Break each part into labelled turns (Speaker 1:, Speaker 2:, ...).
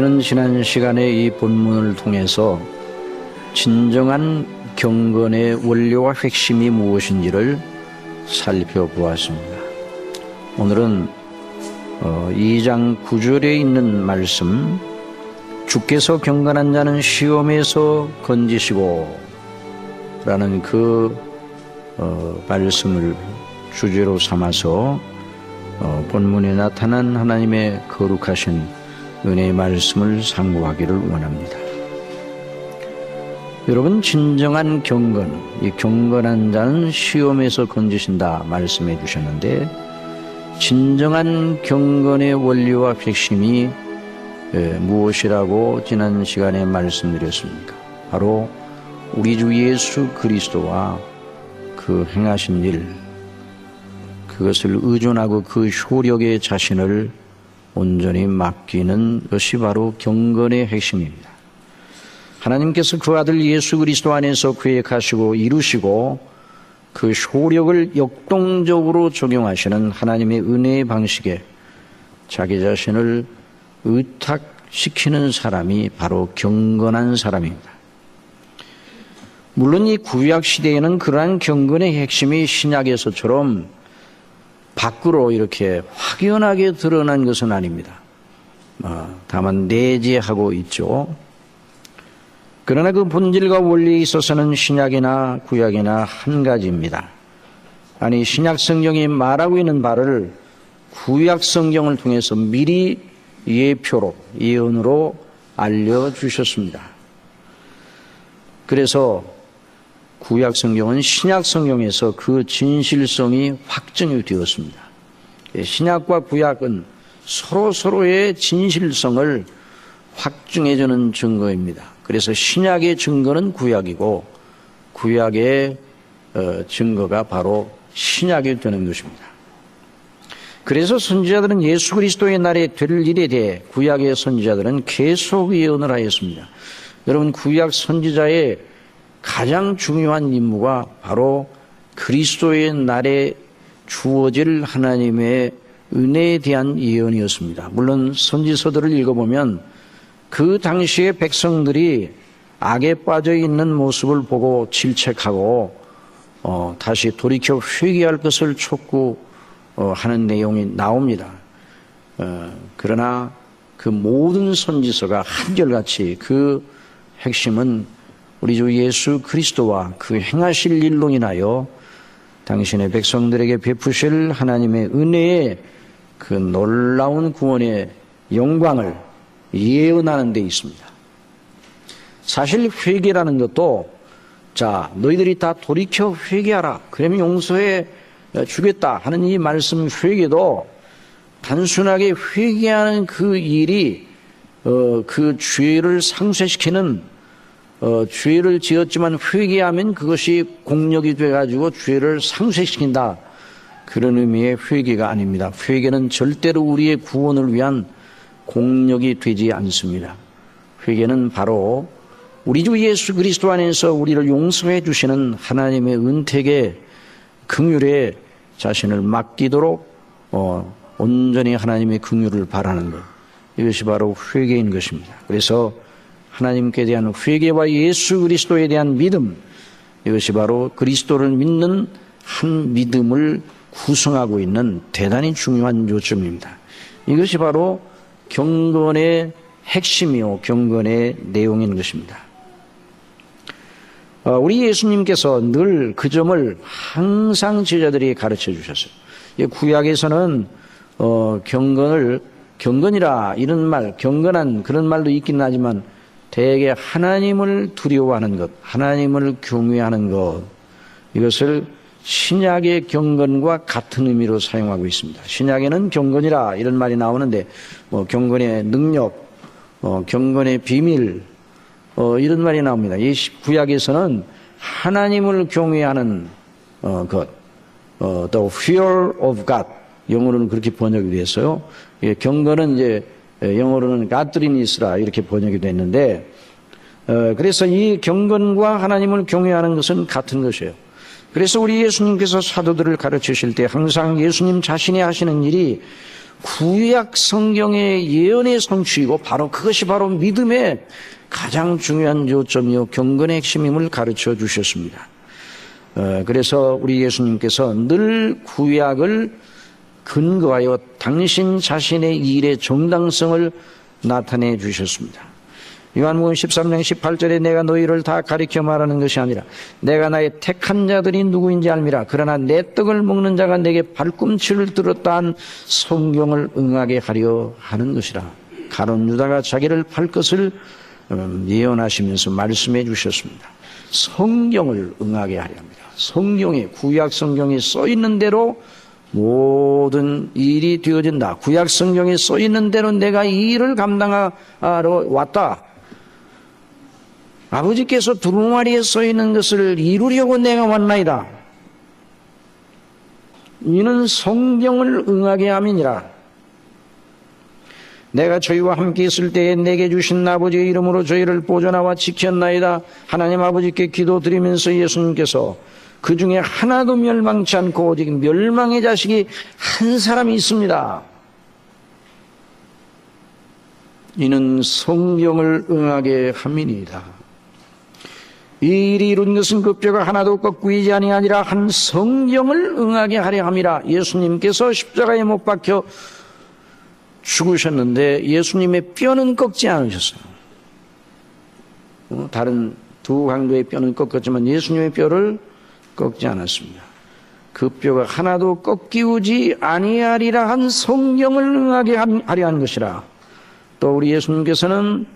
Speaker 1: 우리는 지난 시간에 이 본문을 통해서 진정한 경건의 원료와 핵심이 무엇인지를 살펴보았습니다. 오늘은 2장 9절에 있는 말씀, 주께서 경건한 자는 시험에서 건지시고 라는 그 말씀을 주제로 삼아서 본문에 나타난 하나님의 거룩하신 은혜의 말씀을 상고하기를 원합니다. 여러분, 진정한 경건, 이 경건한 자는 시험에서 건지신다 말씀해 주셨는데, 진정한 경건의 원리와 핵심이 무엇이라고 지난 시간에 말씀드렸습니까? 바로 우리 주 예수 그리스도와 그 행하신 일, 그것을 의존하고 그 효력에 자신을 온전히 맡기는 것이 바로 경건의 핵심입니다. 하나님께서 그 아들 예수 그리스도 안에서 계획하시고 이루시고 그 효력을 역동적으로 적용하시는 하나님의 은혜의 방식에 자기 자신을 의탁시키는 사람이 바로 경건한 사람입니다. 물론 이 구약 시대에는 그러한 경건의 핵심이 신약에서처럼 밖으로 이렇게 확연하게 드러난 것은 아닙니다. 다만 내재하고 있죠. 그러나 그 본질과 원리에 있어서는 신약이나 구약이나 한 가지입니다. 아니, 신약 성경이 말하고 있는 바를 구약 성경을 통해서 미리 예표로, 예언으로 알려주셨습니다. 그래서 구약 성경은 신약 성경에서 그 진실성이 확정이 되었습니다. 신약과 구약은 서로의 진실성을 확증해주는 증거입니다. 그래서 신약의 증거는 구약이고 구약의 증거가 바로 신약이 되는 것입니다. 그래서 선지자들은 예수 그리스도의 날에 될 일에 대해 구약의 선지자들은 계속 예언을 하였습니다. 여러분, 구약 선지자의 가장 중요한 임무가 바로 그리스도의 날에 주어질 하나님의 은혜에 대한 예언이었습니다. 물론 선지서들을 읽어보면 그 당시의 백성들이 악에 빠져 있는 모습을 보고 질책하고 다시 돌이켜 회개할 것을 촉구하는 내용이 나옵니다. 그러나 그 모든 선지서가 한결같이 그 핵심은 우리 주 예수 그리스도와 그 행하실 일로 인하여 당신의 백성들에게 베푸실 하나님의 은혜의 그 놀라운 구원의 영광을 예언하는 데 있습니다. 사실 회개라는 것도, 자, 너희들이 다 돌이켜 회개하라, 그러면 용서해 주겠다 하는 이 말씀 회개도 단순하게 회개하는 그 일이 그 죄를 상쇄시키는, 죄를 지었지만 회개하면 그것이 공력이 돼가지고 죄를 상쇄시킨다, 그런 의미의 회개가 아닙니다. 회개는 절대로 우리의 구원을 위한 공력이 되지 않습니다. 회개는 바로 우리 주 예수 그리스도 안에서 우리를 용서해 주시는 하나님의 은택의 긍휼에 자신을 맡기도록 온전히 하나님의 긍휼을 바라는 것, 이것이 바로 회개인 것입니다. 그래서 하나님께 대한 회개와 예수 그리스도에 대한 믿음, 이것이 바로 그리스도를 믿는 한 믿음을 구성하고 있는 대단히 중요한 요점입니다. 이것이 바로 경건의 핵심이요, 경건의 내용인 것입니다. 우리 예수님께서 늘 그 점을 항상 제자들이 가르쳐 주셨어요. 구약에서는 경건이라 이런 말, 경건한 그런 말도 있긴 하지만 대개 하나님을 두려워하는 것, 하나님을 경외하는 것, 이것을 신약의 경건과 같은 의미로 사용하고 있습니다. 신약에는 경건이라 이런 말이 나오는데 경건의 능력, 경건의 비밀, 이런 말이 나옵니다. 이 구약에서는 하나님을 경외하는 것, the fear of God, 영어로는 그렇게 번역이 됐어요. 경건은 이제 영어로는 godliness라 이렇게 번역이 됐는데, 그래서 이 경건과 하나님을 경외하는 것은 같은 것이에요. 그래서 우리 예수님께서 사도들을 가르치실 때 항상 예수님 자신이 하시는 일이 구약 성경의 예언의 성취이고 바로 그것이 바로 믿음의 가장 중요한 요점이요 경건의 핵심임을 가르쳐 주셨습니다. 그래서 우리 예수님께서 늘 구약을 근거하여 당신 자신의 일의 정당성을 나타내 주셨습니다. 요한복음 13장 18절에 내가 너희를 다 가리켜 말하는 것이 아니라 내가 나의 택한 자들이 누구인지 알미라. 그러나 내 떡을 먹는 자가 내게 발꿈치를 들었다 한 성경을 응하게 하려 하는 것이라. 가룟 유다가 자기를 팔 것을 예언하시면서 말씀해 주셨습니다. 성경을 응하게 하려 합니다. 성경에 구약 성경에 써 있는 대로 모든 일이 되어진다. 구약 성경에 써 있는 대로 내가 이 일을 감당하러 왔다. 아버지께서 두루마리에 써 있는 것을 이루려고 내가 왔나이다. 이는 성경을 응하게 함이니라. 내가 저희와 함께 있을 때에 내게 주신 아버지의 이름으로 저희를 보존하와 지켰나이다. 하나님 아버지께 기도드리면서 예수님께서 그 중에 하나도 멸망치 않고 오직 멸망의 자식이 한 사람이 있습니다. 이는 성경을 응하게 함이니이다. 이 일이 이룬 것은 그 뼈가 하나도 꺾이지 아니하니라 한 성경을 응하게 하려 함이라. 예수님께서 십자가에 못 박혀 죽으셨는데 예수님의 뼈는 꺾지 않으셨어요. 다른 두 강도의 뼈는 꺾었지만 예수님의 뼈를 꺾지 않았습니다. 그 뼈가 하나도 꺾이지 아니하리라 한 성경을 응하게 하려 한 것이라. 또 우리 예수님께서는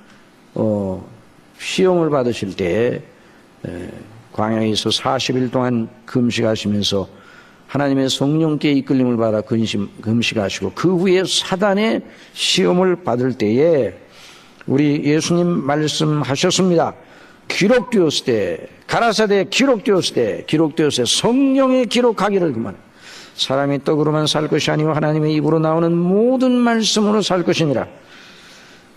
Speaker 1: 시험을 받으실 때 광야에서 40일 동안 금식하시면서 하나님의 성령께 이끌림을 받아 금식하시고 그 후에 사단의 시험을 받을 때에 우리 예수님 말씀하셨습니다. 기록되었을 때 가라사대 기록되었을 때 성령에 기록하기를 그만 사람이 떡으로만 살 것이 아니고 하나님의 입으로 나오는 모든 말씀으로 살 것이니라.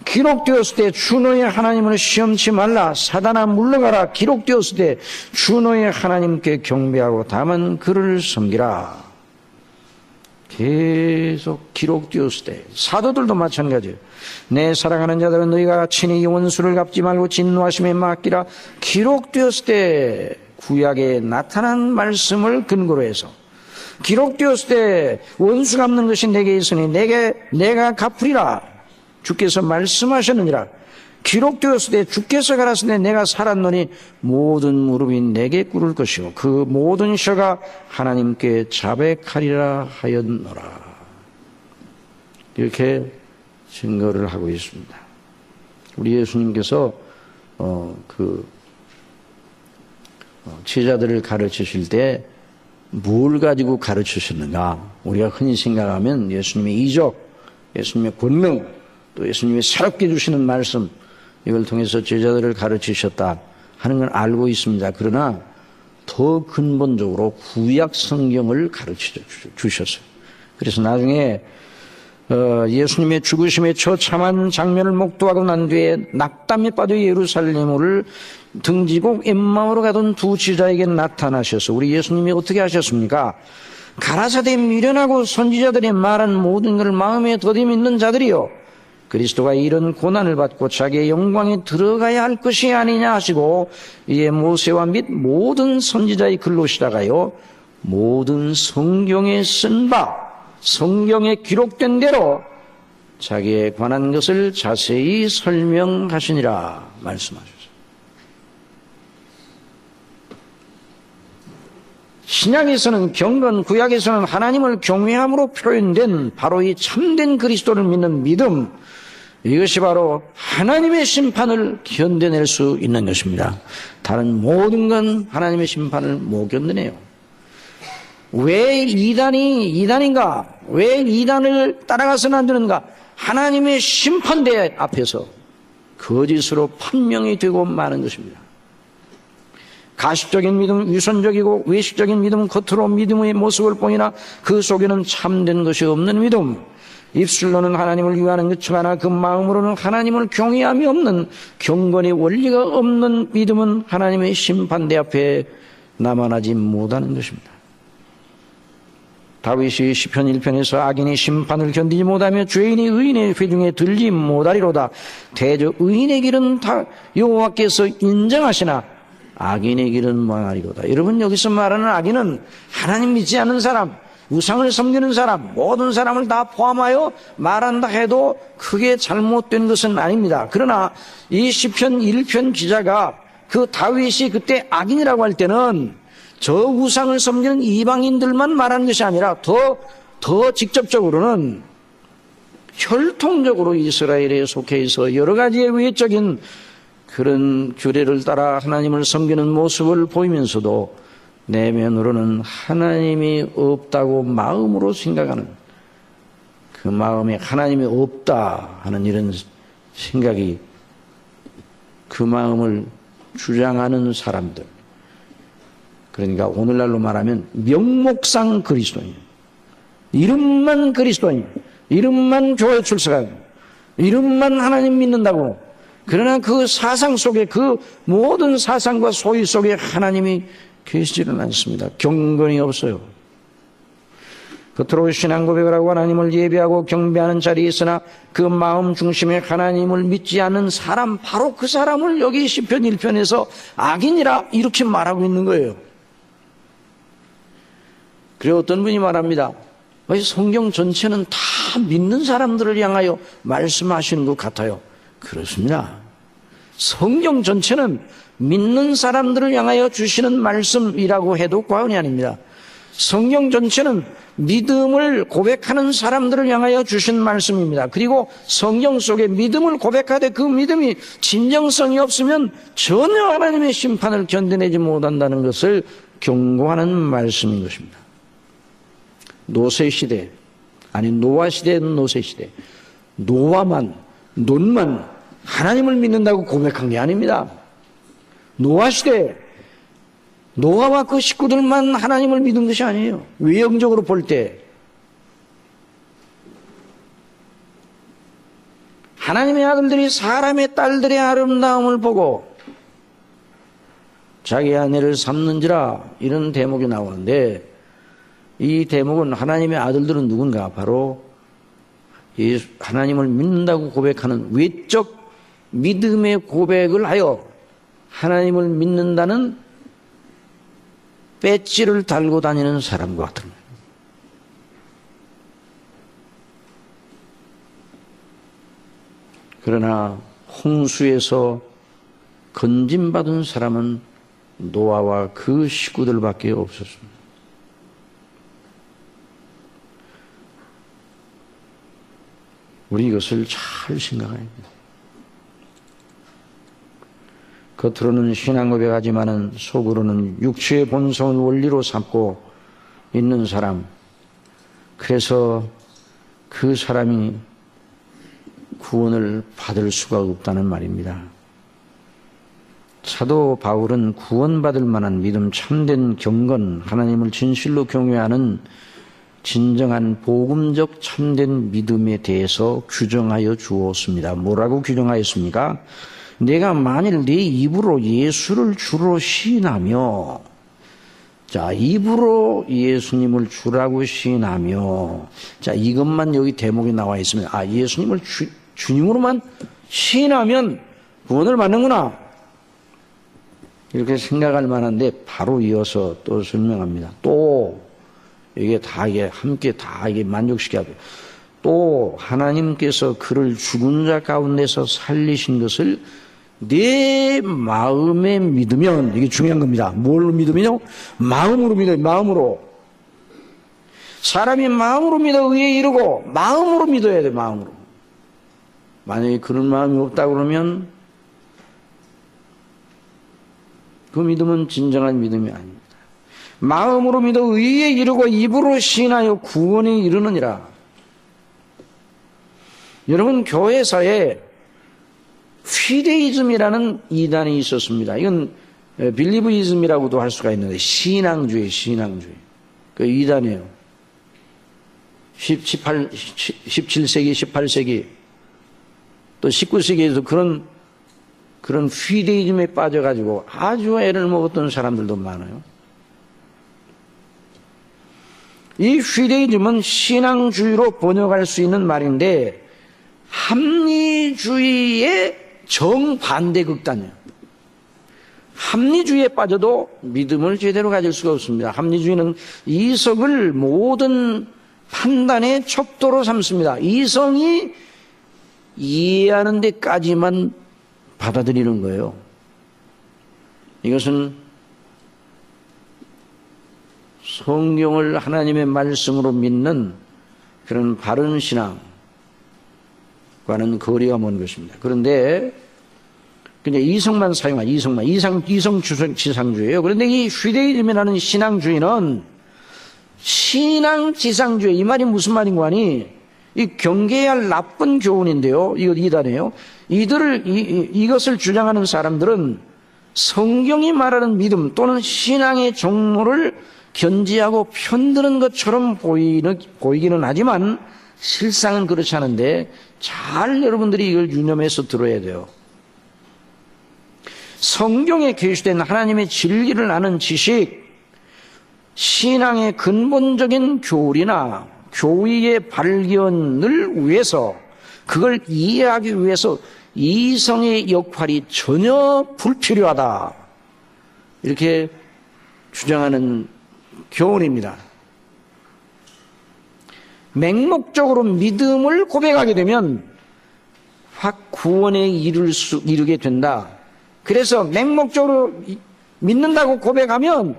Speaker 1: 기록되었을 때 주 너의 하나님을 시험치 말라. 사단아 물러가라. 기록되었을 때 주 너의 하나님께 경배하고 다만 그를 섬기라. 계속 기록되었을 때 사도들도 마찬가지예요. 내 사랑하는 자들은 너희가 친히 원수를 갚지 말고 진노하심에 맡기라. 기록되었을 때 구약에 나타난 말씀을 근거로 해서 기록되었을 때 원수 갚는 것이 내게 있으니 내가 갚으리라. 주께서 말씀하셨느니라. 기록되었을 때 주께서 가라사대 때 내가 살았노니 모든 무릎이 내게 꿇을 것이고 그 모든 혀가 하나님께 자백하리라 하였노라. 이렇게 증거를 하고 있습니다. 우리 예수님께서 제자들을 가르치실 때 뭘 가지고 가르치셨는가? 우리가 흔히 생각하면 예수님의 이적, 예수님의 권능, 또 예수님이 새롭게 주시는 말씀, 이걸 통해서 제자들을 가르치셨다 하는 건 알고 있습니다. 그러나 더 근본적으로 구약 성경을 가르쳐 주셨어요. 그래서 나중에 예수님의 죽으심의 처참한 장면을 목도하고 난 뒤에 낙담에 빠져 예루살렘을 등지고 엠마오로 가던 두 제자에게 나타나셔서 우리 예수님이 어떻게 하셨습니까? 가라사대 미련하고 선지자들이 말한 모든 것을 마음에 더디 믿는 자들이요, 그리스도가 이런 고난을 받고 자기의 영광에 들어가야 할 것이 아니냐 하시고 이에 모세와 및 모든 선지자의 글로 시작하여 모든 성경에 쓴 바, 성경에 기록된 대로 자기에 관한 것을 자세히 설명하시니라 말씀하셨어요. 신약에서는 경건, 구약에서는 하나님을 경외함으로 표현된 바로 이 참된 그리스도를 믿는 믿음, 이것이 바로 하나님의 심판을 견뎌낼 수 있는 것입니다. 다른 모든 건 하나님의 심판을 못 견뎌내요. 왜 이단인가? 왜 이단을 따라가서는 안 되는가? 하나님의 심판대 앞에서 거짓으로 판명이 되고 마는 것입니다. 가식적인 믿음, 위선적이고 외식적인 믿음은 겉으로 믿음의 모습을 보이나 그 속에는 참된 것이 없는 믿음, 입술로는 하나님을 위하는 것이나 그 마음으로는 하나님을 경외함이 없는 경건의 원리가 없는 믿음은 하나님의 심판대 앞에 남아나지 못하는 것입니다. 다윗이 시편 1편에서 악인이 심판을 견디지 못하며 죄인이 의인의 회중에 들지 못하리로다. 대저 의인의 길은 다 여호와께서 인정하시나 악인의 길은 망하리로다. 여러분, 여기서 말하는 악인은 하나님 믿지 않는 사람, 우상을 섬기는 사람, 모든 사람을 다 포함하여 말한다 해도 크게 잘못된 것은 아닙니다. 그러나 이 시편 1편 기자가 그 다윗이 그때 악인이라고 할 때는 저 우상을 섬기는 이방인들만 말하는 것이 아니라 더 직접적으로는 혈통적으로 이스라엘에 속해 있어 여러 가지의 외적인 그런 규례를 따라 하나님을 섬기는 모습을 보이면서도 내면으로는 하나님이 없다고 마음으로 생각하는, 그 마음에 하나님이 없다 하는 이런 생각이, 그 마음을 주장하는 사람들, 그러니까 오늘날로 말하면 명목상 그리스도인, 이름만 그리스도인, 이름만 교회 출석하고 이름만 하나님 믿는다고, 그러나 그 사상 속에, 그 모든 사상과 소위 속에 하나님이 계시지는 않습니다. 경건이 없어요. 겉으로 신앙 고백을 하고 하나님을 예배하고 경배하는 자리에 있으나 그 마음 중심에 하나님을 믿지 않는 사람, 바로 그 사람을 여기 시편 1편에서 악인이라 이렇게 말하고 있는 거예요. 그리고 어떤 분이 말합니다. 성경 전체는 다 믿는 사람들을 향하여 말씀하시는 것 같아요. 그렇습니다. 성경 전체는 믿는 사람들을 향하여 주시는 말씀이라고 해도 과언이 아닙니다. 성경 전체는 믿음을 고백하는 사람들을 향하여 주신 말씀입니다. 그리고 성경 속에 믿음을 고백하되 그 믿음이 진정성이 없으면 전혀 하나님의 심판을 견뎌내지 못한다는 것을 경고하는 말씀인 것입니다. 노세시대, 아니 노아시대는 노세시대, 논만 하나님을 믿는다고 고백한 게 아닙니다. 노아시대, 노아와 그 식구들만 하나님을 믿은 것이 아니에요. 외형적으로 볼 때 하나님의 아들들이 사람의 딸들의 아름다움을 보고 자기 아내를 삼는지라, 이런 대목이 나오는데, 이 대목은 하나님의 아들들은 누군가? 바로 이 하나님을 믿는다고 고백하는 외적 믿음의 고백을 하여 하나님을 믿는다는 배지를 달고 다니는 사람과 같은 거예요. 그러나 홍수에서 건짐받은 사람은 노아와 그 식구들밖에 없었습니다. 우리 이것을 잘 생각해야 됩니다. 겉으로는 신앙 고백하지만은 속으로는 육체의 본성을 원리로 삼고 있는 사람, 그래서 그 사람이 구원을 받을 수가 없다는 말입니다. 사도 바울은 구원받을 만한 믿음, 참된 경건, 하나님을 진실로 경외하는 진정한 복음적 참된 믿음에 대해서 규정하여 주었습니다. 뭐라고 규정하였습니까? 내가 만일 내 입으로 예수를 주로 시인하며, 자, 입으로 예수님을 주라고 시인하며, 자, 이것만 여기 대목에 나와 있으면, 아, 예수님을 주님으로만 시인하면 구원을 받는구나, 이렇게 생각할 만한데, 바로 이어서 또 설명합니다. 또 이게 다 이게 함께 다 이게 만족시켜야 돼요. 또 하나님께서 그를 죽은 자 가운데서 살리신 것을 내 마음에 믿으면, 이게 중요한 겁니다. 뭘로 믿으면요? 마음으로 믿어요. 마음으로. 사람이 마음으로 믿어 의에 이르고 마음으로 믿어야 돼. 마음으로. 만약에 그런 마음이 없다 그러면 그 믿음은 진정한 믿음이 아닙니다. 마음으로 믿어 의에 이르고 입으로 시인하여 구원에 이르느니라. 여러분, 교회사에 휘데이즘이라는 이단이 있었습니다. 이건 빌리브이즘이라고도 할 수가 있는데, 신앙주의. 그 이단이에요. 17세기, 18세기, 또 19세기에도 그런 휘데이즘에 빠져가지고 아주 애를 먹었던 사람들도 많아요. 이 휘데이즘은 신앙주의로 번역할 수 있는 말인데 합리주의의 정반대 극단이에요. 합리주의에 빠져도 믿음을 제대로 가질 수가 없습니다. 합리주의는 이성을 모든 판단의 척도로 삼습니다. 이성이 이해하는 데까지만 받아들이는 거예요. 이것은 성경을 하나님의 말씀으로 믿는 그런 바른 신앙과는 거리가 먼 것입니다. 그런데 그냥 이성만 사용한 이성 지상주의예요. 그런데 이 휘데이즘이라는 신앙주의는 신앙지상주의, 이 말이 무슨 말인고 하니 이 경계해야 할 나쁜 교훈인데요. 이거 이단이에요. 이것을 주장하는 사람들은 성경이 말하는 믿음 또는 신앙의 종로를 견지하고 편드는 것처럼 보이기는 하지만 실상은 그렇지 않은데 잘 여러분들이 이걸 유념해서 들어야 돼요. 성경에 계시된 하나님의 진리를 아는 지식, 신앙의 근본적인 교리나 교의의 발견을 위해서, 그걸 이해하기 위해서 이성의 역할이 전혀 불필요하다, 이렇게 주장하는 교훈입니다. 맹목적으로 믿음을 고백하게 되면 확 구원에 이르게 된다. 그래서 맹목적으로 믿는다고 고백하면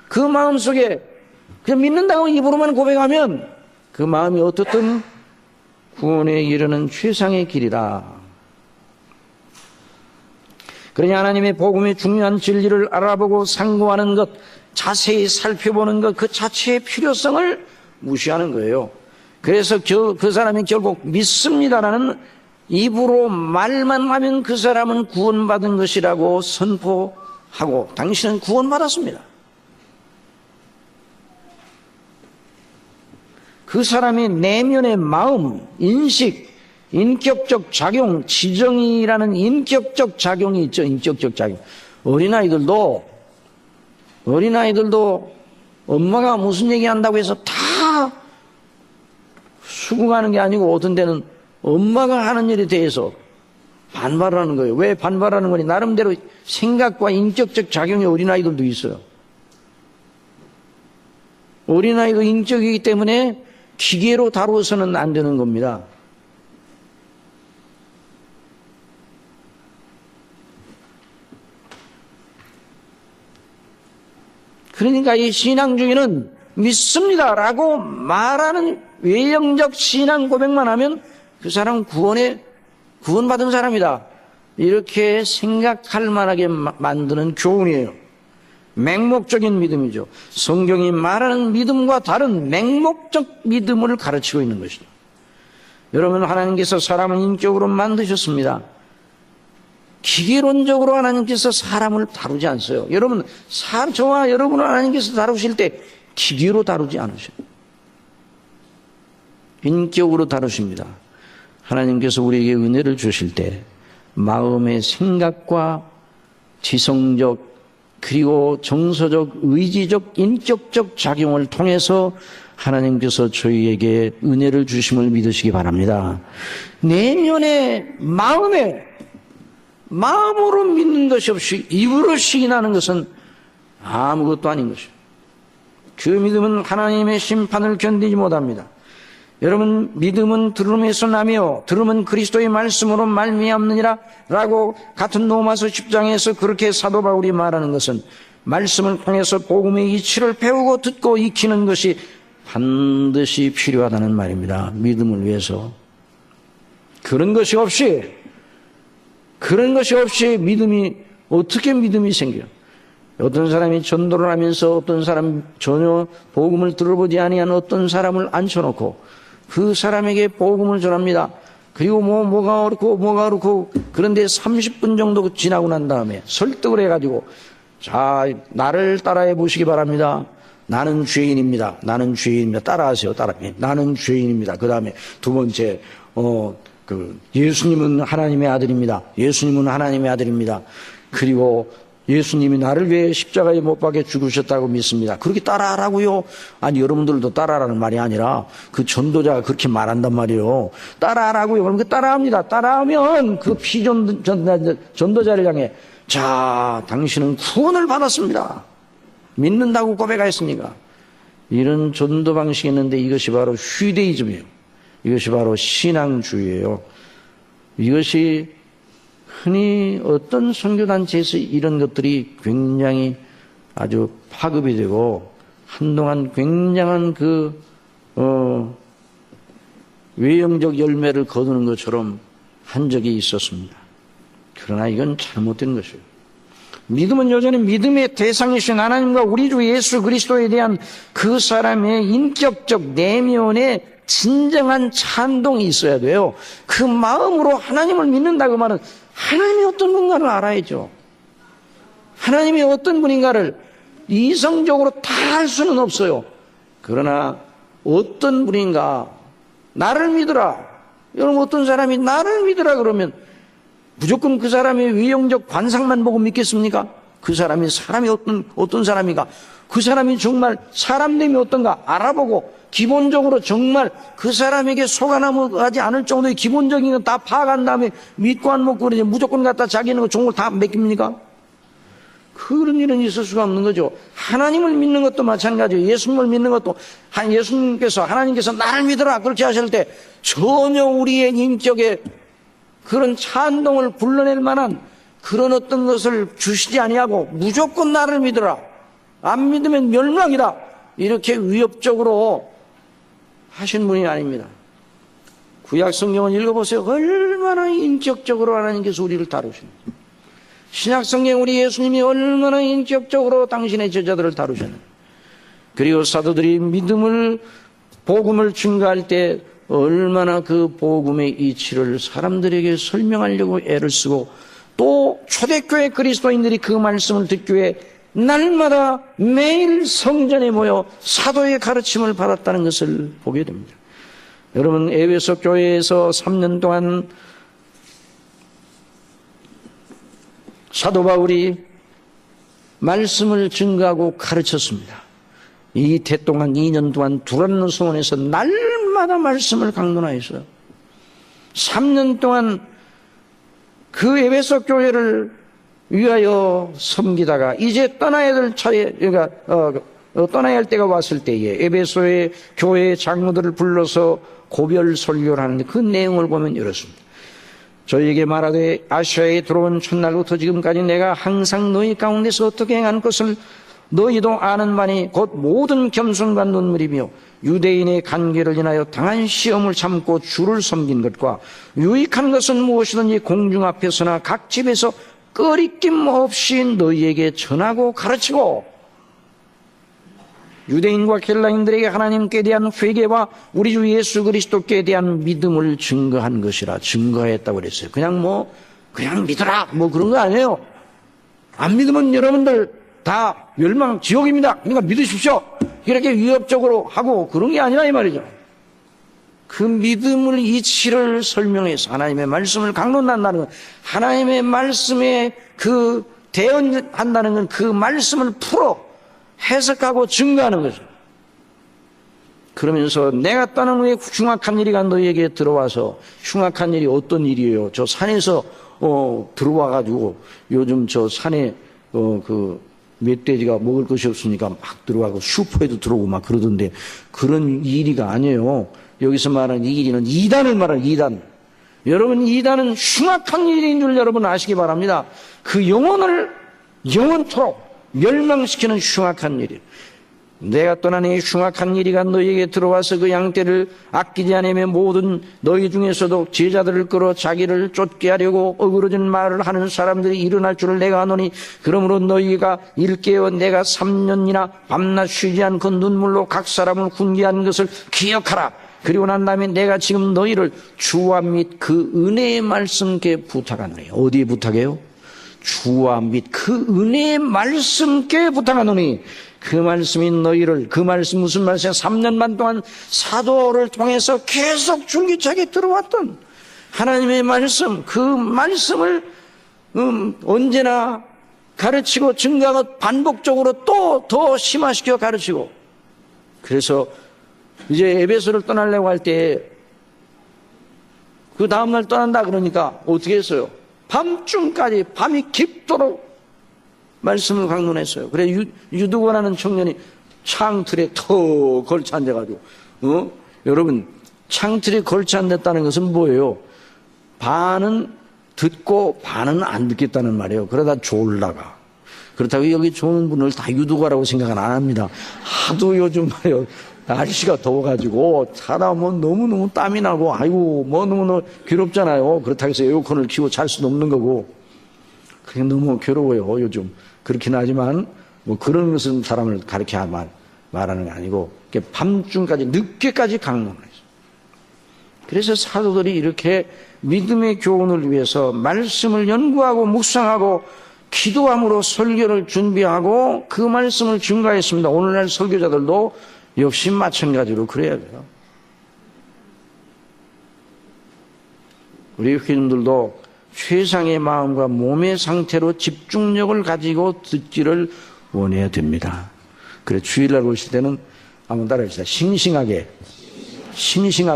Speaker 1: 그 마음속에 그냥 믿는다고 입으로만 고백하면 그 마음이 어떻든 구원에 이르는 최상의 길이다. 그러니 하나님의 복음의 중요한 진리를 알아보고 상고하는 것, 자세히 살펴보는 것, 그 자체의 필요성을 무시하는 거예요. 그래서 그 사람이 결국 믿습니다라는 입으로 말만 하면 그 사람은 구원받은 것이라고 선포하고 당신은 구원받았습니다. 그 사람의 내면의 마음, 인식, 인격적 작용, 지정이라는 인격적 작용이 있죠. 인격적 작용. 어린아이들도 엄마가 무슨 얘기한다고 해서 다 수긍하는 게 아니고 어떤 데는 엄마가 하는 일에 대해서 반발을 하는 거예요. 왜 반발하는 거니? 나름대로 생각과 인격적 작용이 어린아이들도 있어요. 어린아이도 인격이기 때문에 기계로 다루어서는 안 되는 겁니다. 그러니까 이 신앙주의는 믿습니다라고 말하는 외형적 신앙 고백만 하면 그 사람은 구원받은 사람이다, 이렇게 생각할 만하게 만드는 교훈이에요. 맹목적인 믿음이죠. 성경이 말하는 믿음과 다른 맹목적 믿음을 가르치고 있는 것이죠. 여러분, 하나님께서 사람을 인격으로 만드셨습니다. 기계론적으로 하나님께서 사람을 다루지 않으세요. 여러분, 저와 여러분을 하나님께서 다루실 때 기계로 다루지 않으셔요. 인격으로 다루십니다. 하나님께서 우리에게 은혜를 주실 때 마음의 생각과 지성적 그리고 정서적, 의지적, 인격적 작용을 통해서 하나님께서 저희에게 은혜를 주심을 믿으시기 바랍니다. 내면의 마음으로 믿는 것이 없이 입으로 시인하는 것은 아무것도 아닌 것이죠. 그 믿음은 하나님의 심판을 견디지 못합니다. 여러분, 믿음은 들음에서 나며 들음은 그리스도의 말씀으로 말미암느니라 라고 같은 로마서 10장에서 그렇게 사도 바울이 말하는 것은 말씀을 통해서 복음의 이치를 배우고 듣고 익히는 것이 반드시 필요하다는 말입니다. 믿음을 위해서. 그런 것이 없이 어떻게 믿음이 생겨요? 어떤 사람이 전도를 하면서 어떤 사람 전혀 복음을 들어보지 아니한 어떤 사람을 앉혀놓고 그 사람에게 복음을 전합니다. 그리고 뭐가 옳고 그런데 30분 정도 지나고 난 다음에 설득을 해가지고, 자, 나를 따라해 보시기 바랍니다. 나는 죄인입니다. 따라하세요. 나는 죄인입니다. 그 다음에 두 번째, 예수님은 하나님의 아들입니다. 그리고 예수님이 나를 위해 십자가에 못 박혀 죽으셨다고 믿습니다. 그렇게 따라하라고요? 아니, 여러분들도 따라하라는 말이 아니라 그 전도자가 그렇게 말한단 말이에요. 따라하라고요. 그럼 그 따라합니다. 따라하면 그 전도자를 향해, 자, 당신은 구원을 받았습니다. 믿는다고 고백하였습니까? 이런 전도 방식이 있는데 이것이 바로 휴대이즘이에요. 이것이 바로 신앙주의예요. 이것이 흔히 어떤 선교단체에서 이런 것들이 굉장히 아주 파급이 되고 한동안 굉장한 외형적 열매를 거두는 것처럼 한 적이 있었습니다. 그러나 이건 잘못된 것이에요. 믿음은 여전히 믿음의 대상이신 하나님과 우리 주 예수 그리스도에 대한 그 사람의 인격적 내면의 진정한 찬동이 있어야 돼요. 그 마음으로 하나님을 믿는다 그 말은 하나님이 어떤 분인가를 알아야죠. 하나님이 어떤 분인가를 이성적으로 다 알 수는 없어요. 그러나 어떤 분인가, 나를 믿으라. 여러분, 어떤 사람이 나를 믿으라 그러면 무조건 그 사람의 외형적 관상만 보고 믿겠습니까? 그 사람이 어떤 사람인가, 그 사람이 정말 사람됨이 어떤가 알아보고 기본적으로 정말 그 사람에게 속아나무하지 않을 정도의 기본적인 건 다 파악한 다음에 믿고 안 먹고 그러지 무조건 갖다 자기 있는 거 좋은 걸 다 맡깁니까? 그런 일은 있을 수가 없는 거죠. 하나님을 믿는 것도 마찬가지예요. 예수님을 믿는 것도 하나님께서 나를 믿어라 그렇게 하실 때 전혀 우리의 인격에 그런 찬동을 불러낼 만한 그런 어떤 것을 주시지 아니하고 무조건 나를 믿어라, 안 믿으면 멸망이다, 이렇게 위협적으로 하신 분이 아닙니다. 구약 성경을 읽어보세요. 얼마나 인격적으로 하나님께서 우리를 다루십니까? 신약 성경 우리 예수님이 얼마나 인격적으로 당신의 제자들을 다루셨는가. 그리고 사도들이 복음을 증거할 때 얼마나 그 복음의 이치를 사람들에게 설명하려고 애를 쓰고, 또 초대교회 그리스도인들이 그 말씀을 듣기 위해 날마다 매일 성전에 모여 사도의 가르침을 받았다는 것을 보게 됩니다. 여러분, 에베소 교회에서 3년 동안 사도 바울이 말씀을 증거하고 가르쳤습니다. 이 태 동안 2년 동안 두란노 성원에서 날마다 말씀을 강론하였어요. 3년 동안 그 에베소 교회를 위하여 섬기다가 이제 떠나야 될 차례, 그러니까 떠나야 할 때가 왔을 때에 에베소의 교회 장로들을 불러서 고별 설교를 하는데 그 내용을 보면 이렇습니다. 저희에게 말하되 아시아에 들어온 첫날부터 지금까지 내가 항상 너희 가운데서 어떻게 행한 것을 너희도 아는 바니 곧 모든 겸손과 눈물이며 유대인의 관계를 인하여 당한 시험을 참고 주를 섬긴 것과 유익한 것은 무엇이든지 공중 앞에서나 각 집에서 꺼리낌 없이 너희에게 전하고 가르치고, 유대인과 헬라인들에게 하나님께 대한 회개와 우리 주 예수 그리스도께 대한 믿음을 증거한 것이라. 증거했다고 그랬어요. 그냥 믿어라 그런 거 아니에요. 안 믿으면 여러분들 다 멸망 지옥입니다. 그러니까 믿으십시오. 이렇게 위협적으로 하고 그런 게 아니라 이 말이죠. 그 믿음을 이치를 설명해서 하나님의 말씀을 강론한다는 건, 하나님의 말씀에 대언한다는 건 그 말씀을 풀어 해석하고 증거하는 거죠. 그러면서 내가 떠난 후에 흉악한 일이 너희에게 들어와서, 흉악한 일이 어떤 일이에요? 저 산에서 들어와가지고 요즘 저 산에 멧돼지가 먹을 것이 없으니까 막 들어가고 슈퍼에도 들어오고 막 그러던데, 그런 일이가 아니에요. 여기서 말하는 이 일은 이단을 말하는 이단. 여러분, 이단은 흉악한 일인 줄 여러분 아시기 바랍니다. 그 영원토록 멸망시키는 흉악한 일이에요. 내가 떠난 이 흉악한 일이가 너희에게 들어와서 그 양떼를 아끼지 않으며 모든 너희 중에서도 제자들을 끌어 자기를 쫓게 하려고 어그러진 말을 하는 사람들이 일어날 줄을 내가 아노니, 그러므로 너희가 일깨어 내가 3년이나 밤낮 쉬지 않고 눈물로 각 사람을 훈계한 것을 기억하라. 그리고 난 다음에 내가 지금 너희를 주와 및 그 은혜의 말씀께 부탁하노니. 어디에 부탁해요? 주와 및 그 은혜의 말씀께 부탁하노니, 그 말씀이 너희를, 그 말씀 무슨 말씀이야? 3년 반 동안 사도를 통해서 계속 줄기차게 들어왔던 하나님의 말씀, 그 말씀을 언제나 가르치고 증거하고 반복적으로 또 더 심화시켜 가르치고. 그래서 이제 에베소를 떠나려고 할 때 그 다음날 떠난다 그러니까 어떻게 했어요? 밤중까지 밤이 깊도록 말씀을 강론했어요. 그래 유두고라는 청년이 창틀에 턱 걸쳐 앉아가지고 여러분 창틀에 걸쳐 앉았다는 것은 뭐예요? 반은 듣고 반은 안 듣겠다는 말이에요. 그러다 졸다가. 그렇다고 여기 좋은 분을 다 유두가라고 생각은 안 합니다. 하도 요즘 말이에요. 날씨가 더워가지고 자다 보면 너무너무 땀이 나고 아이고 뭐 너무너무 괴롭잖아요. 그렇다고 해서 에어컨을 키우고 잘 수도 없는 거고. 그게 너무 괴로워요 요즘. 그렇긴 하지만 뭐 그런 것은 사람을 가르쳐 말하는 게 아니고 밤중까지 늦게까지 강론을 했어요. 그래서 사도들이 이렇게 믿음의 교훈을 위해서 말씀을 연구하고 묵상하고 기도함으로 설교를 준비하고 그 말씀을 증가했습니다. 오늘날 설교자들도 역시 마찬가지로 그래야 돼요. 우리 교인들도 최상의 마음과 몸의 상태로 집중력을 가지고 듣기를 원해야 됩니다. 그래 주일날 오실 때는 한번 따라해주세요. 싱싱하게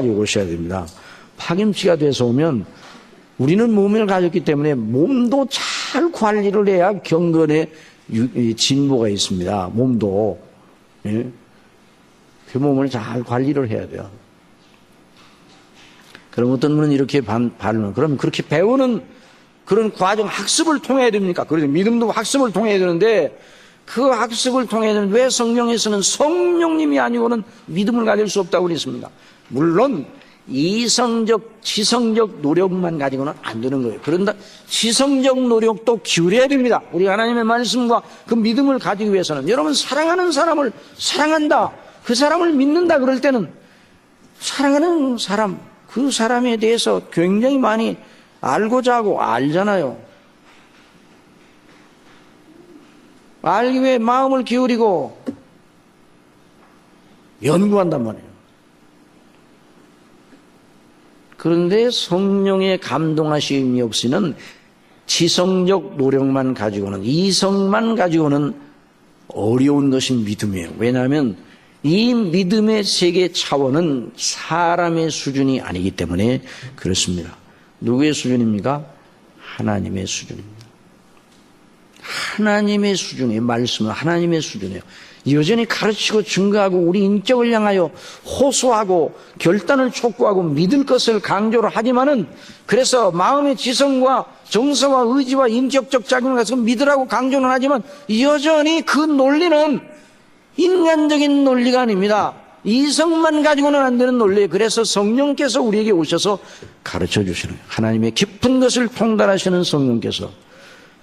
Speaker 1: 오셔야 됩니다. 파김치가 돼서 오면 우리는 몸을 가졌기 때문에 몸도 잘 관리를 해야 경건의 진보가 있습니다. 몸도. 예? 그 몸을 잘 관리를 해야 돼요. 그럼 어떤 분은 이렇게 반응을, 그럼 그렇게 배우는 그런 과정, 학습을 통해야 됩니까? 그래서 믿음도 학습을 통해야 되는데 그 학습을 통해서는 왜 성경에서는 성령님이 아니고는 믿음을 가질 수 없다고 그랬습니다. 물론 이성적, 지성적 노력만 가지고는 안 되는 거예요. 그런다 지성적 노력도 기울여야 됩니다. 우리 하나님의 말씀과 그 믿음을 가지기 위해서는 여러분 사랑하는 사람을 사랑한다, 그 사람을 믿는다 그럴 때는 사랑하는 사람, 그 사람에 대해서 굉장히 많이 알고자 하고 알잖아요. 알기 위해 마음을 기울이고 연구한단 말이에요. 그런데 성령의 감동하심이 없이는 지성적 노력만 가지고는, 이성만 가지고는 어려운 것이 믿음이에요. 왜냐하면 이 믿음의 세계 차원은 사람의 수준이 아니기 때문에 그렇습니다. 누구의 수준입니까? 하나님의 수준입니다. 하나님의 수준이에요. 말씀은 하나님의 수준이에요. 여전히 가르치고 증거하고 우리 인격을 향하여 호소하고 결단을 촉구하고 믿을 것을 강조를 하지만은, 그래서 마음의 지성과 정서와 의지와 인격적 작용을 가서 믿으라고 강조는 하지만 여전히 그 논리는 인간적인 논리가 아닙니다. 이성만 가지고는 안 되는 논리예요. 그래서 성령께서 우리에게 오셔서 가르쳐 주시는 거예요. 하나님의 깊은 것을 통달하시는 성령께서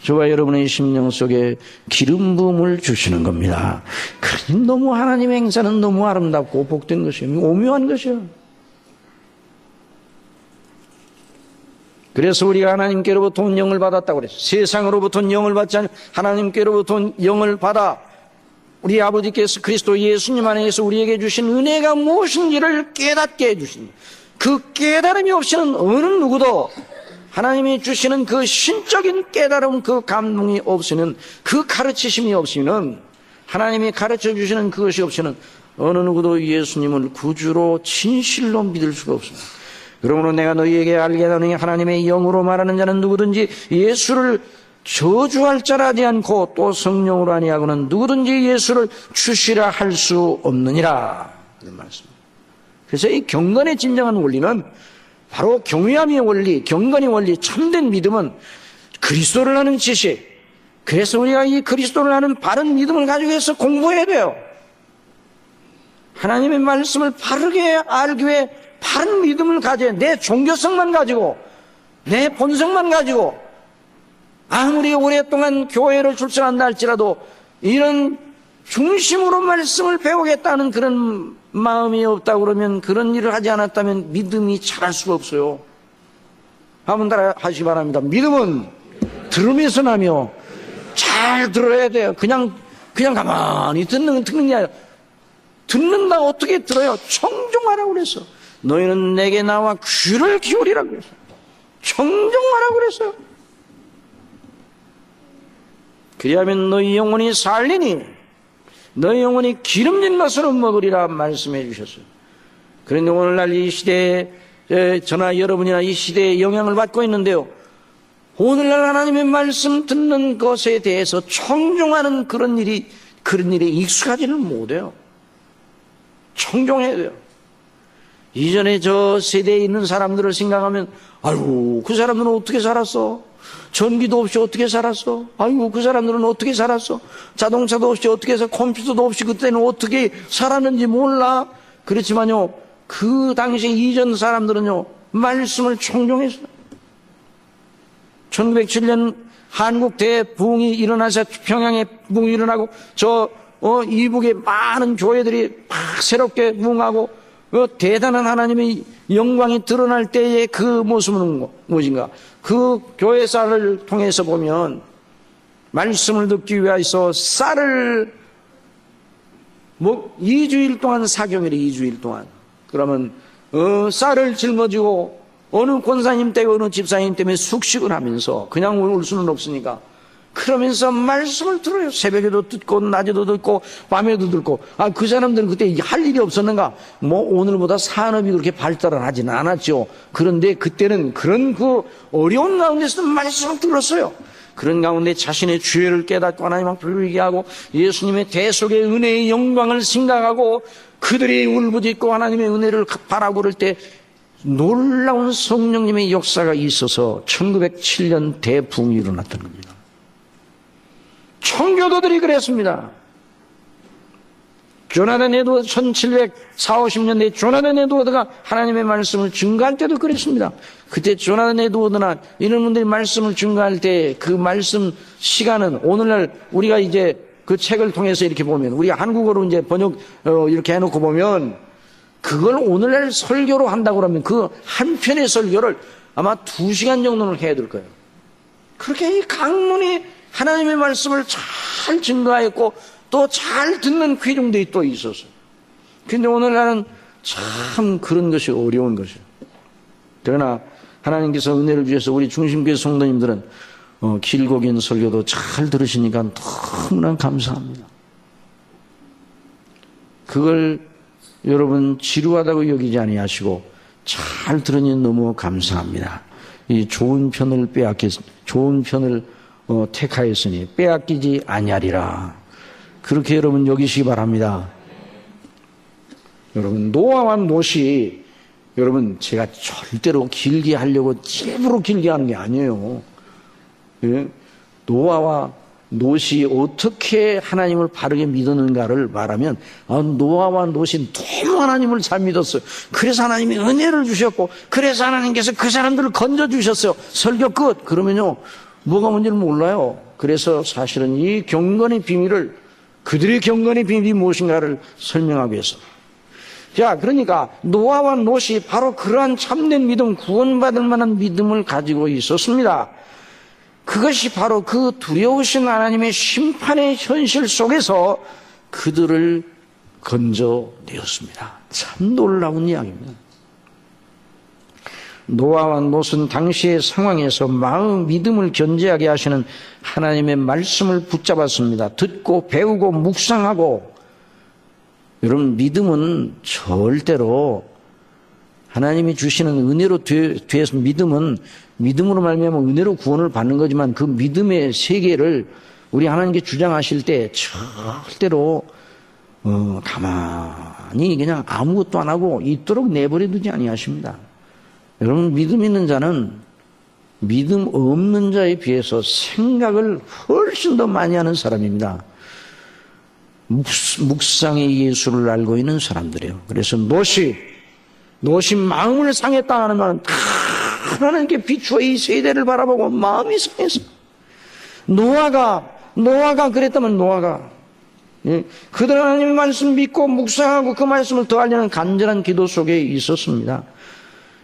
Speaker 1: 저와 여러분의 심령 속에 기름 부음을 주시는 겁니다. 그러니 너무 하나님의 행사는 너무 아름답고 복된 것이에요. 오묘한 것이에요. 그래서 우리가 하나님께로부터 온 영을 받았다고 그랬어요. 세상으로부터는 영을 받지 않고 하나님께로부터 영을 받아 우리 아버지께서 그리스도 예수님 안에서 우리에게 주신 은혜가 무엇인지를 깨닫게 해주신, 그 깨달음이 없이는 어느 누구도 하나님이 주시는 그 신적인 깨달음, 그 감동이 없이는, 그 가르치심이 없이는, 하나님이 가르쳐 주시는 그것이 없이는 어느 누구도 예수님을 구주로 진실로 믿을 수가 없습니다. 그러므로 내가 너희에게 알게 하노니 하나님의 영으로 말하는 자는 누구든지 예수를 저주할 자라지 않고 또 성령으로 아니하고는 누구든지 예수를 주시라 할 수 없느니라. 이런 말씀입니다. 그래서 이 경건의 진정한 원리는 바로 경외함의 원리, 경건의 원리, 참된 믿음은 그리스도를 아는 지식. 그래서 우리가 이 그리스도를 아는 바른 믿음을 가지고 해서 공부해야 돼요. 하나님의 말씀을 바르게 알기 위해 바른 믿음을 가져야, 내 종교성만 가지고, 내 본성만 가지고 아무리 오랫동안 교회를 출석한다 할지라도 이런 중심으로 말씀을 배우겠다는 그런 마음이 없다 그러면, 그런 일을 하지 않았다면 믿음이 자랄 수가 없어요. 한번 따라 하시기 바랍니다. 믿음은 들으면서 나며 잘 들어야 돼요. 그냥 가만히 듣는 게 아니라, 듣는다 어떻게 들어요? 청종하라고 그랬어. 너희는 내게 나와 귀를 기울이라고 그랬어요. 청종하라고 그랬어요. 그리하면 너희 영혼이 살리니 너희 영혼이 기름진 것으로 먹으리라 말씀해 주셨어요. 그런데 오늘날 이 시대에 저나 여러분이나 이 시대에 영향을 받고 있는데요, 오늘날 하나님의 말씀 듣는 것에 대해서 청종하는 그런 일에 익숙하지는 못해요. 청종해야 돼요. 이전에 저 세대에 있는 사람들을 생각하면, 아이고 그 사람들은 어떻게 살았어? 전기도 없이 어떻게 살았어? 아이고 그 사람들은 어떻게 살았어? 자동차도 없이 어떻게 해서, 컴퓨터도 없이 그때는 어떻게 살았는지 몰라. 그렇지만요, 그 당시 이전 사람들은요 말씀을 청종했어요. 1907년 한국 대부흥이 일어나서 평양에 부흥이 일어나고 이북의 많은 교회들이 막 새롭게 부흥하고 대단한 하나님의 영광이 드러날 때의 그 모습은 무엇인가? 그 교회사를 통해서 보면 말씀을 듣기 위해서 쌀을 2주일 동안 사경일에 2주일 동안 그러면 쌀을 짊어지고 어느 권사님 때문에 어느 집사님 때문에 숙식을 하면서 그냥 올 수는 없으니까 그러면서 말씀을 들어요. 새벽에도 듣고 낮에도 듣고 밤에도 듣고. 그 사람들은 그때 할 일이 없었는가? 오늘보다 산업이 그렇게 발달을 하지는 않았죠. 그런데 그때는 그런 그 어려운 가운데서 말씀을 들었어요. 그런 가운데 자신의 죄를 깨닫고 하나님 앞에 회개하고 예수님의 대속의 은혜의 영광을 생각하고 그들이 울부짖고 하나님의 은혜를 바라고 그럴 때 놀라운 성령님의 역사가 있어서 1907년 대부흥이 일어났던 겁니다. 청교도들이 그랬습니다. 조나단 에드워드 1740~50년대 조나단 에드워드가 하나님의 말씀을 증거할 때도 그랬습니다. 그때 조나단 에드워드나 이런 분들이 말씀을 증거할 때 그 말씀 시간은 오늘날 우리가 이제 그 책을 통해서 이렇게 보면 우리가 한국어로 이제 번역 이렇게 해놓고 보면 그걸 오늘날 설교로 한다고 그러면 그 한 편의 설교를 아마 2시간 정도는 해야 될 거예요. 그렇게 이 강론이 하나님의 말씀을 잘 증거하였고 또 잘 듣는 회중들이 또 있었어요. 그런데 오늘날은 참 그런 것이 어려운 것이에요. 그러나 하나님께서 은혜를 주셔서 우리 중심교회 성도님들은 길고 긴 설교도 잘 들으시니까 너무나 감사합니다. 그걸 여러분 지루하다고 여기지 아니하시고 잘 들으니 너무 감사합니다. 이 좋은 편을 택하였으니 빼앗기지 아니하리라. 그렇게 여러분 여기시기 바랍니다. 여러분 노아와 롯이 여러분 제가 절대로 길게 하려고 일부러 길게 하는 게 아니에요. 예? 노아와 롯이 어떻게 하나님을 바르게 믿었는가를 말하면 노아와 롯이 너무 하나님을 잘 믿었어요. 그래서 하나님이 은혜를 주셨고 그래서 하나님께서 그 사람들을 건져주셨어요. 설교 끝. 그러면요 뭐가 뭔지를 몰라요. 그래서 사실은 이 경건의 비밀을 그들의 경건의 비밀이 무엇인가를 설명하기 위해서 자 그러니까 노아와 롯이 바로 그러한 참된 믿음 구원받을 만한 믿음을 가지고 있었습니다. 그것이 바로 그 두려우신 하나님의 심판의 현실 속에서 그들을 건져내었습니다. 참 놀라운 이야기입니다. 노아와 롯은 당시의 상황에서 믿음을 견제하게 하시는 하나님의 말씀을 붙잡았습니다. 듣고 배우고 묵상하고 여러분 믿음은 절대로 하나님이 주시는 은혜로 뒤에서 믿음으로 말미암아 은혜로 구원을 받는 거지만 그 믿음의 세계를 우리 하나님께 주장하실 때 절대로 가만히 그냥 아무것도 안 하고 있도록 내버려 두지 아니하십니다. 여러분 믿음 있는 자는 믿음 없는 자에 비해서 생각을 훨씬 더 많이 하는 사람입니다. 묵상의 예수를 알고 있는 사람들이에요. 그래서 롯이 마음을 상했다 하는 말은 다 하나님께 비추어 이 세대를 바라보고 마음이 상했어. 노아가 그랬다면 그들 하나님의 말씀 믿고 묵상하고 그 말씀을 더하려는 간절한 기도 속에 있었습니다.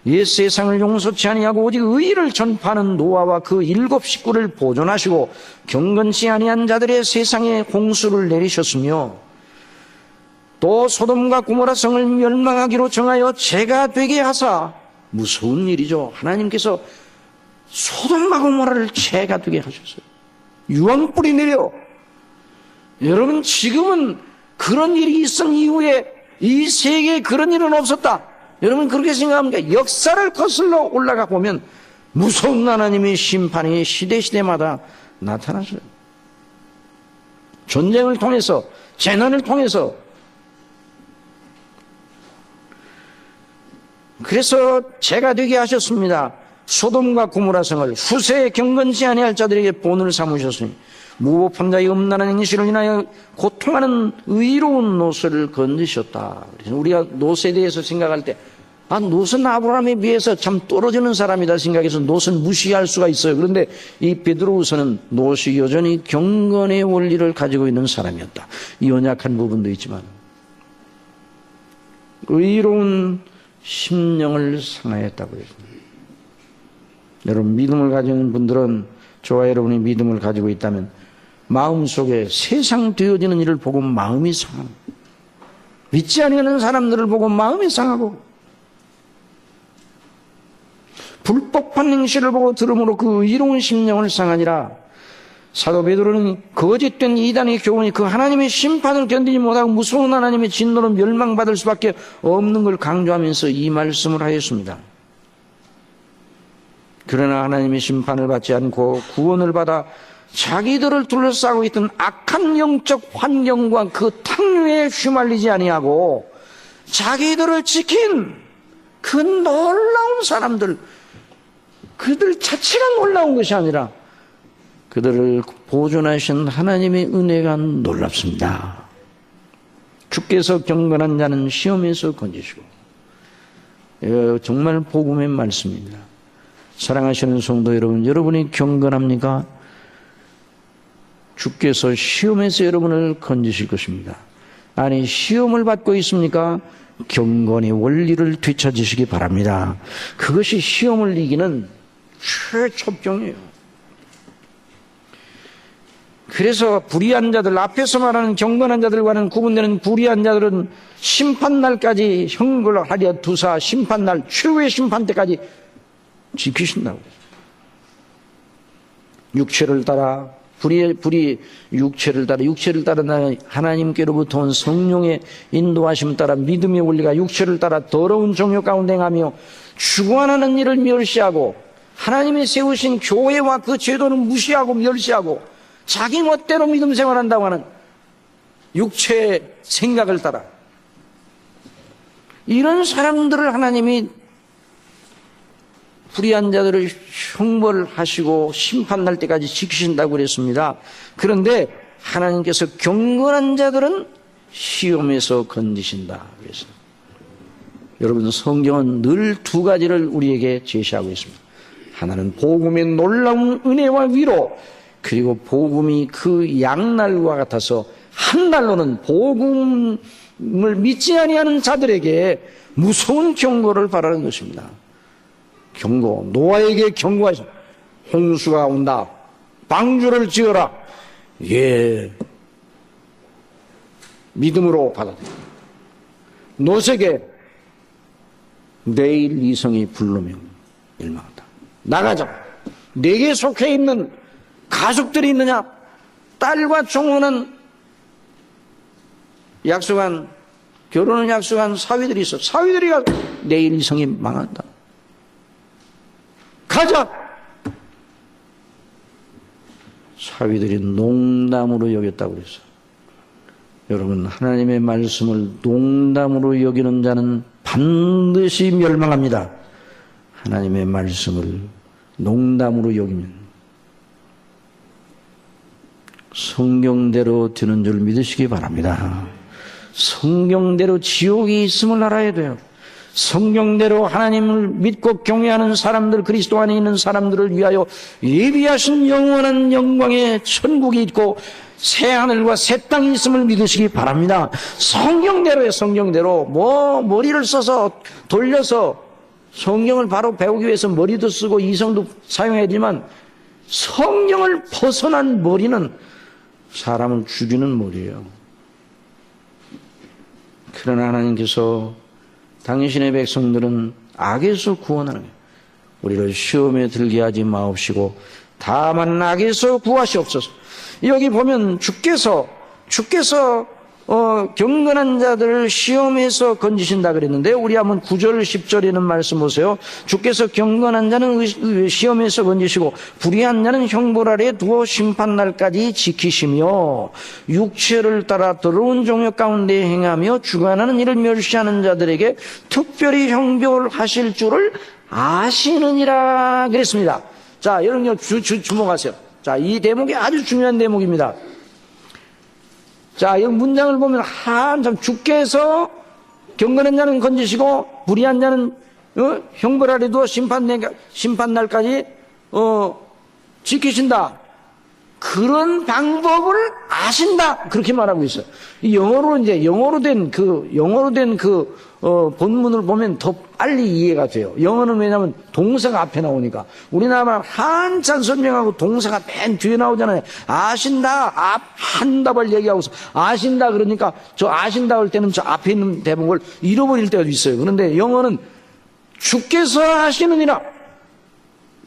Speaker 1: 옛 세상을 용서치 아니하고 오직 의의를 전파하는 노아와 그 7 식구를 보존하시고 경건치 아니한 자들의 세상에 홍수를 내리셨으며 또 소돔과 고모라 성을 멸망하기로 정하여 재가 되게 하사 무서운 일이죠. 하나님께서 소돔과 고모라를 재가 되게 하셨어요. 유황불이 내려. 여러분, 지금은 그런 일이 있은 이후에 이 세계에 그런 일은 없었다. 여러분 그렇게 생각합니까? 역사를 거슬러 올라가 보면 무서운 하나님의 심판이 시대마다 나타나서요. 전쟁을 통해서, 재난을 통해서. 그래서 죄가 되게 하셨습니다. 소돔과 고모라 성을 후세에 경건치 아니할 자들에게 본을 삼으셨으니 무법한 자의 음란한 행실을 인하여 고통하는 의로운 노새를 건지셨다. 그래서 우리가 노새에 대해서 생각할 때 롯은 아브라함에 비해서 참 떨어지는 사람이다 생각해서 롯은 무시할 수가 있어요. 그런데 이 베드로후서는 롯이 여전히 경건의 원리를 가지고 있는 사람이었다. 연약한 부분도 있지만 의로운 심령을 상하였다고 했습니다. 여러분, 믿음을 가지고 있는 분들은, 저와 여러분이 믿음을 가지고 있다면 마음속에 세상 되어지는 일을 보고 마음이 상하고, 믿지 않는 사람들을 보고 마음이 상하고, 불법한 행실을 보고 들음으로 그 의로운 심령을 상하니라. 사도 베드로는 거짓된 이단의 교훈이 그 하나님의 심판을 견디지 못하고 무서운 하나님의 진노로 멸망받을 수밖에 없는 걸 강조하면서 이 말씀을 하였습니다. 그러나 하나님의 심판을 받지 않고 구원을 받아 자기들을 둘러싸고 있던 악한 영적 환경과 그 탕류에 휘말리지 아니하고 자기들을 지킨 그 놀라운 사람들, 그들 자체가 놀라운 것이 아니라 그들을 보존하신 하나님의 은혜가 놀랍습니다. 주께서 경건한 자는 시험에서 건지시고. 정말 복음의 말씀입니다. 사랑하시는 성도 여러분, 여러분이 경건합니까? 주께서 시험에서 여러분을 건지실 것입니다. 아니, 시험을 받고 있습니까? 경건의 원리를 되찾으시기 바랍니다. 그것이 시험을 이기는 최초병이에요. 그래서 불의한 자들, 앞에서 말하는 경건한 자들과는 구분되는 불의한 자들은 심판날까지 형벌을 하려 두사 심판날, 최후의 심판 때까지 지키신다고. 육체를 따라, 육체를 따라 하나님께로부터 온 성령의 인도하심 따라 믿음의 원리가 육체를 따라 더러운 정욕 가운데 행하며 주관하는 일을 멸시하고 하나님이 세우신 교회와 그 제도는 무시하고 멸시하고 자기 멋대로 믿음 생활한다고 하는 육체의 생각을 따라, 이런 사람들을 하나님이 불의한 자들을 형벌하시고 심판날 때까지 지키신다고 그랬습니다. 그런데 하나님께서 경건한 자들은 시험에서 건지신다 그래서 여러분, 성경은 늘 두 가지를 우리에게 제시하고 있습니다. 하나는 복음의 놀라운 은혜와 위로, 그리고 복음이 그 양날과 같아서 한 날로는 복음을 믿지 아니하는 자들에게 무서운 경고를 바라는 것입니다. 경고, 노아에게 경고하시오. 홍수가 온다. 방주를 지어라. 예, 믿음으로 받아들여. 롯에게 내일 이성이 불르면 멸망한다. 나가자. 내게 속해 있는 가족들이 있느냐? 딸과 종혼은 결혼을 약속한 사위들이 있어. 사위들이 내일 이성이 망한다. 가자! 사위들이 농담으로 여겼다고 그랬어. 여러분, 하나님의 말씀을 농담으로 여기는 자는 반드시 멸망합니다. 하나님의 말씀을 농담으로 여기면 성경대로 되는 줄 믿으시기 바랍니다. 성경대로 지옥이 있음을 알아야 돼요. 성경대로 하나님을 믿고 경외하는 사람들, 그리스도 안에 있는 사람들을 위하여 예비하신 영원한 영광의 천국이 있고 새하늘과 새 땅이 있음을 믿으시기 바랍니다. 성경대로의 성경대로 머리를 써서 돌려서 성경을 바로 배우기 위해서 머리도 쓰고 이성도 사용해야 되지만 성경을 벗어난 머리는 사람을 죽이는 머리예요. 그러나 하나님께서 당신의 백성들은 악에서 구원하는 거예요. 우리를 시험에 들게 하지 마옵시고 다만 악에서 구하시옵소서. 여기 보면 주께서 경건한 자들을 시험에서 건지신다 그랬는데, 우리 한번 9절 10절에 있는 말씀 보세요. 주께서 경건한 자는 시험에서 건지시고 불의한 자는 형벌 아래 두어 심판날까지 지키시며, 육체를 따라 더러운 종역 가운데 행하며 주관하는 일을 멸시하는 자들에게 특별히 형벌하실 줄을 아시느니라 그랬습니다. 자, 여러분 주목하세요. 자, 이 대목이 아주 중요한 대목입니다. 자, 이 문장을 보면 한참 주께서 경건한 자는 건지시고 불의한 자는 형벌 아래 두어 심판날까지 지키신다. 그런 방법을 아신다. 그렇게 말하고 있어요. 영어로 된 본문을 보면 더 빨리 이해가 돼요. 영어는 왜냐하면 동사가 앞에 나오니까. 우리나라는 한참 설명하고 동사가 맨 뒤에 나오잖아요. 아신다, 한 답을 얘기하고서 아신다 그러니까 저 아신다 할 때는 저 앞에 있는 대목을 잃어버릴 때가 있어요. 그런데 영어는 주께서 아시느니라.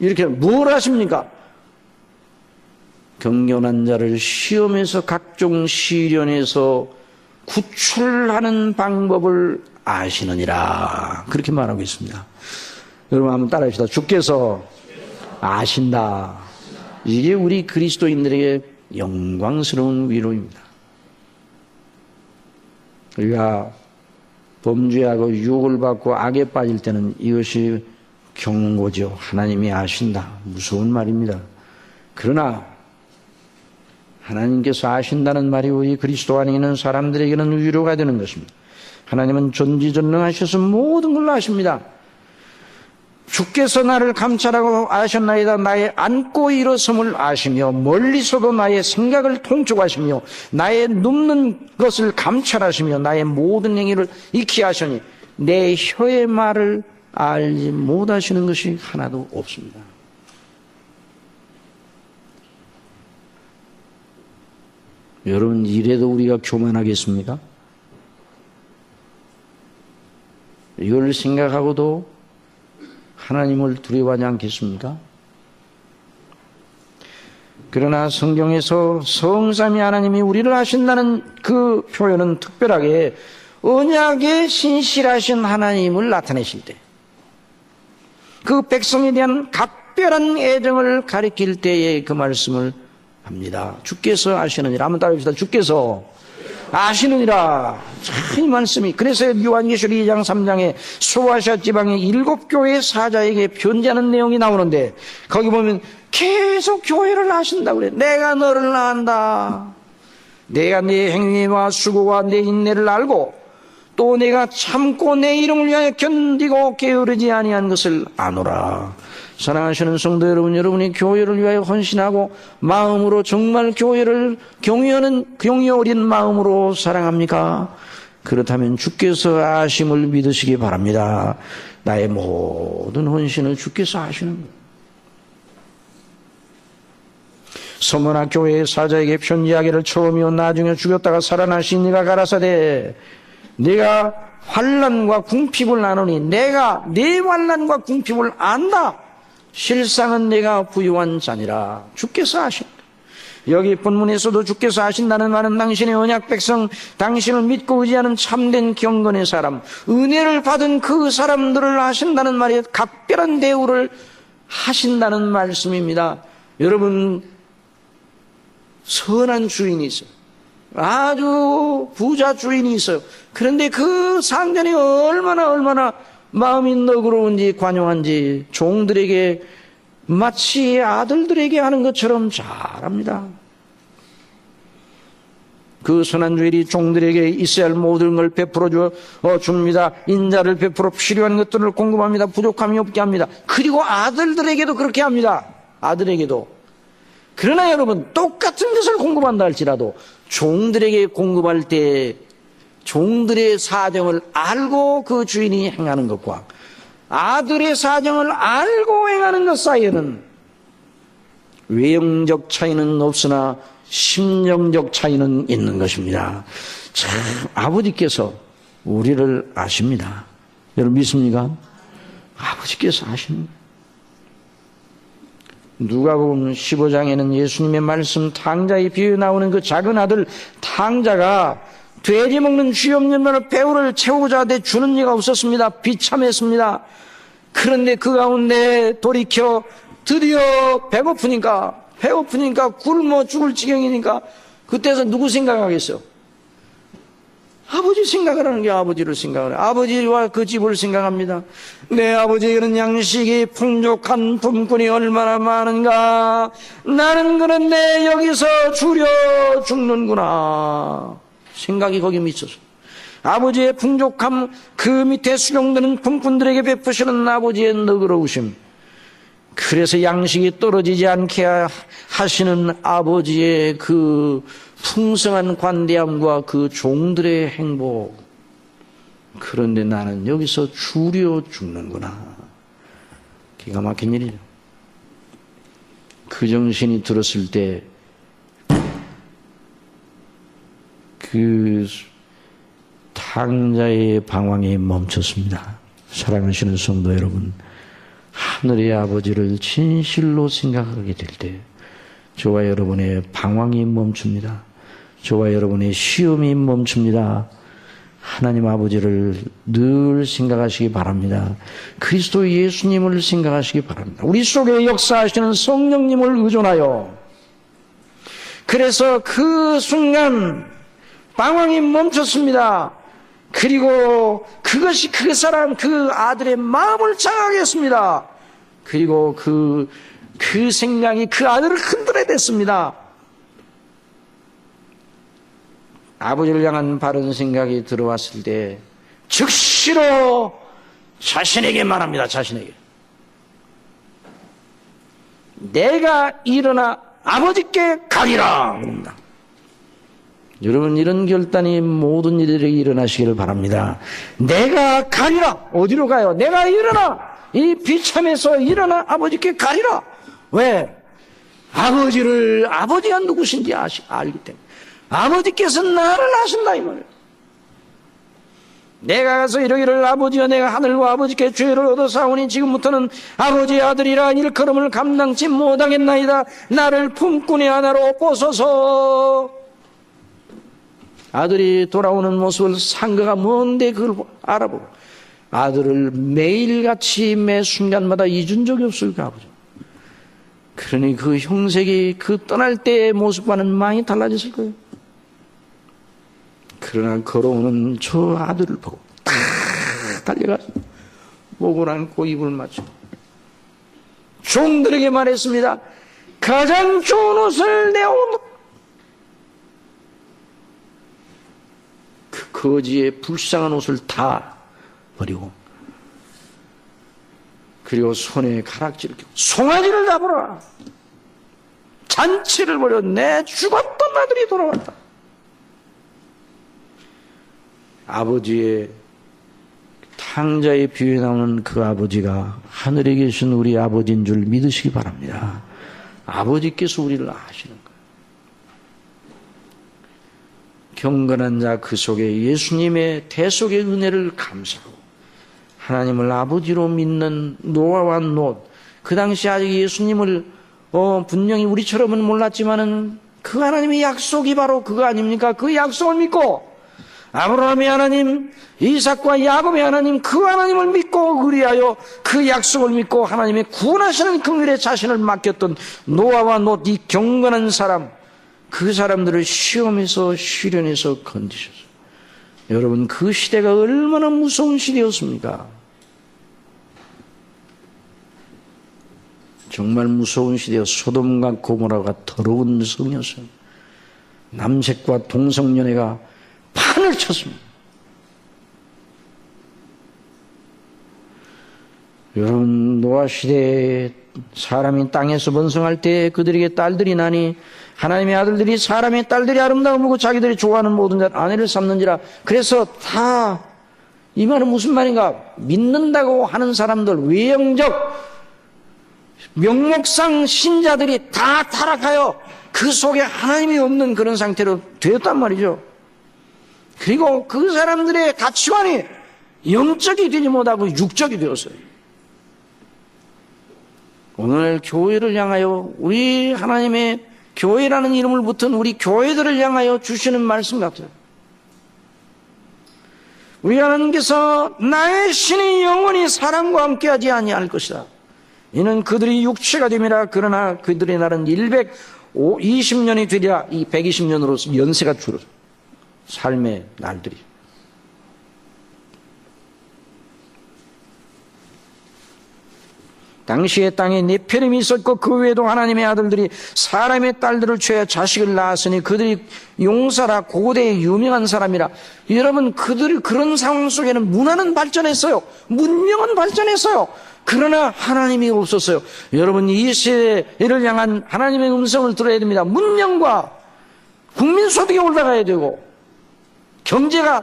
Speaker 1: 이렇게 뭘 아십니까? 경건한 자를 시험에서 각종 시련에서 구출하는 방법을 아시느니라. 그렇게 말하고 있습니다. 여러분 한번 따라합시다. 주께서 아신다. 이게 우리 그리스도인들에게 영광스러운 위로입니다. 우리가 범죄하고 유혹을 받고 악에 빠질 때는 이것이 경고죠. 하나님이 아신다. 무서운 말입니다. 그러나 하나님께서 아신다는 말이 우리 그리스도 안에 있는 사람들에게는 위로가 되는 것입니다. 하나님은 전지전능하셔서 모든 걸 아십니다. 주께서 나를 감찰하고 아셨나이다. 나의 앉고 일어섬을 아시며 멀리서도 나의 생각을 통촉하시며 나의 눕는 것을 감찰하시며 나의 모든 행위를 익히 아시니 내 혀의 말을 알지 못하시는 것이 하나도 없습니다. 여러분, 이래도 우리가 교만하겠습니까? 이걸 생각하고도 하나님을 두려워하지 않겠습니까? 그러나 성경에서 성삼위 하나님이 우리를 아신다는 그 표현은 특별하게 언약에 신실하신 하나님을 나타내실 때, 그 백성에 대한 각별한 애정을 가리킬 때에 그 말씀을 합니다. 주께서 아시느니라. 한번 따라합시다. 주께서 아시느니라. 참 이 말씀이, 그래서 요한계시록 2장 3장에 소아시아 지방의 7교회 사자에게 편지하는 내용이 나오는데, 거기 보면 계속 교회를 아신다고 그래. 내가 너를 안다. 내가 네 행위와 수고와 내 인내를 알고 또 내가 참고 내 이름을 위하여 견디고 게으르지 아니한 것을 아노라. 사랑하시는 성도 여러분, 여러분이 교회를 위하여 헌신하고 마음으로 정말 교회를 경외 어린 마음으로 사랑합니까? 그렇다면 주께서 아심을 믿으시기 바랍니다. 나의 모든 헌신을 주께서 아시는 거예요. 서머나 교회의 사자에게 편지하기를 처음이요 나중에 죽였다가 살아나신 이가 가라사대 내가 환난과 궁핍을 아노니 내가 네 환난과 궁핍을 안다. 실상은 내가 부유한 자니라. 주께서 아신다. 여기 본문에서도 주께서 아신다는 말은 당신의 언약 백성, 당신을 믿고 의지하는 참된 경건의 사람, 은혜를 받은 그 사람들을 아신다는 말에 각별한 대우를 하신다는 말씀입니다. 여러분, 선한 주인이 있어요. 아주 부자 주인이 있어요. 그런데 그 상전이 얼마나 마음이 너그러운지 관용한지 종들에게 마치 아들들에게 하는 것처럼 잘합니다. 그 선한 주인이 종들에게 있어야 할 모든 걸 베풀어 줍니다. 인자를 베풀어 필요한 것들을 공급합니다. 부족함이 없게 합니다. 그리고 아들들에게도 그렇게 합니다. 아들에게도. 그러나 여러분, 똑같은 것을 공급한다 할지라도 종들에게 공급할 때 종들의 사정을 알고 그 주인이 행하는 것과 아들의 사정을 알고 행하는 것 사이에는 외형적 차이는 없으나 심령적 차이는 있는 것입니다. 참, 아버지께서 우리를 아십니다. 여러분 믿습니까? 아버지께서 아십니다. 누가복음 15장에는 예수님의 말씀 탕자의 비유에 나오는 그 작은 아들 탕자가 돼지 먹는 쥐 없는 면을 배우를 채우고자 하되 주는 이가 없었습니다. 비참했습니다. 그런데 그 가운데 돌이켜 드디어 배고프니까 굶어 죽을 지경이니까 그때서 누구 생각하겠어? 아버지 생각을 하는 게 아버지를 생각을 해요. 아버지와 그 집을 생각합니다. 내 아버지에게는 양식이 풍족한 품꾼이 얼마나 많은가. 나는 그런데 여기서 줄여 죽는구나. 생각이 거기 미쳤어. 아버지의 풍족함, 그 밑에 수종드는 품꾼들에게 베푸시는 아버지의 너그러우심, 그래서 양식이 떨어지지 않게 하시는 아버지의 그 풍성한 관대함과 그 종들의 행복. 그런데 나는 여기서 줄여 죽는구나. 기가 막힌 일이죠. 그 정신이 들었을 때 그 탕자의 방황이 멈췄습니다. 사랑하시는 성도 여러분, 하늘의 아버지를 진실로 생각하게 될 때 저와 여러분의 방황이 멈춥니다. 저와 여러분의 시험이 멈춥니다. 하나님 아버지를 늘 생각하시기 바랍니다. 그리스도 예수님을 생각하시기 바랍니다. 우리 속에 역사하시는 성령님을 의존하여, 그래서 그 순간 방황이 멈췄습니다. 그리고 그것이 그 사람, 그 아들의 마음을 장악했습니다. 그리고 그 생각이 그 아들을 흔들어댔습니다. 아버지를 향한 바른 생각이 들어왔을 때 즉시로 자신에게 말합니다. 자신에게. 내가 일어나 아버지께 가리라. 그럽니다. 여러분, 이런 결단이 모든 이들에게 일어나시기를 바랍니다. 내가 가리라. 어디로 가요? 내가 일어나. 이 비참에서 일어나 아버지께 가리라. 왜? 아버지가 누구신지 알기 때문에. 아버지께서 나를 아신다 이 말이에요. 내가 가서 이러기를 아버지여, 내가 하늘과 아버지께 죄를 얻어사오니 지금부터는 아버지의 아들이라 일컬음을 감당치 못하겠나이다. 나를 품꾼의 하나로 보소서. 아들이 돌아오는 모습을 상가가 뭔데 그걸 알아보고 아들을 매일같이 매 순간마다 잊은 적이 없을 그 아버지. 그러니 그 형색이 그 떠날 때의 모습과는 많이 달라졌을 거예요. 그러나 걸어오는 저 아들을 보고 탁 달려가서 목을 안고 입을 맞추고 종들에게 말했습니다. 가장 좋은 옷을 내 옷, 그 거지의 불쌍한 옷을 다 버리고, 그리고 손에 가락지를 끼고 송아지를 잡으라. 잔치를 벌여 내 죽었던 아들이 돌아왔다. 아버지의 탕자의 비유에 나오는 그 아버지가 하늘에 계신 우리 아버지인 줄 믿으시기 바랍니다. 아버지께서 우리를 아시는 거예요. 경건한 자 그 속에 예수님의 대속의 은혜를 감사하고 하나님을 아버지로 믿는 노아와 롯, 그 당시 아직 예수님을 분명히 우리처럼은 몰랐지만은 그 하나님의 약속이 바로 그거 아닙니까? 그 약속을 믿고 아브라함의 하나님, 이삭과 야곱의 하나님, 그 하나님을 믿고 의리하여 그 약속을 믿고 하나님의 구원하시는 긍휼에 자신을 맡겼던 노아와 롯, 이 경건한 사람, 그 사람들을 시험에서 시련에서 건지셨어요. 여러분, 그 시대가 얼마나 무서운 시대였습니까? 정말 무서운 시대여. 소돔과 고모라가 더러운 성이었어요. 남색과 동성연애가 판을 쳤습니다. 여러분, 노아 시대에 사람이 땅에서 번성할 때 그들에게 딸들이 나니 하나님의 아들들이 사람의 딸들이 아름다움을 보고 자기들이 좋아하는 모든 자 아내를 삼는지라. 그래서 다 이 말은 무슨 말인가? 믿는다고 하는 사람들, 외형적 명목상 신자들이 다 타락하여 그 속에 하나님이 없는 그런 상태로 되었단 말이죠. 그리고 그 사람들의 가치관이 영적이 되지 못하고 육적이 되었어요. 오늘 교회를 향하여, 우리 하나님의 교회라는 이름을 붙은 우리 교회들을 향하여 주시는 말씀 같아요. 우리 하나님께서 나의 신이 영원히 사람과 함께하지 아니할 것이다. 이는 그들이 육체가 됨이라. 그러나 그들의 날은 120년이 되리라. 이 120년으로 연세가 줄어. 삶의 날들이. 당시에 땅에 네피림이 있었고 그 외에도 하나님의 아들들이 사람의 딸들을 취하여 자식을 낳았으니 그들이 용사라, 고대의 유명한 사람이라. 여러분, 그들이 그런 상황 속에는 문화는 발전했어요. 문명은 발전했어요. 그러나 하나님이 없었어요. 여러분, 이 시대를 향한 하나님의 음성을 들어야 됩니다. 문명과 국민소득이 올라가야 되고 경제가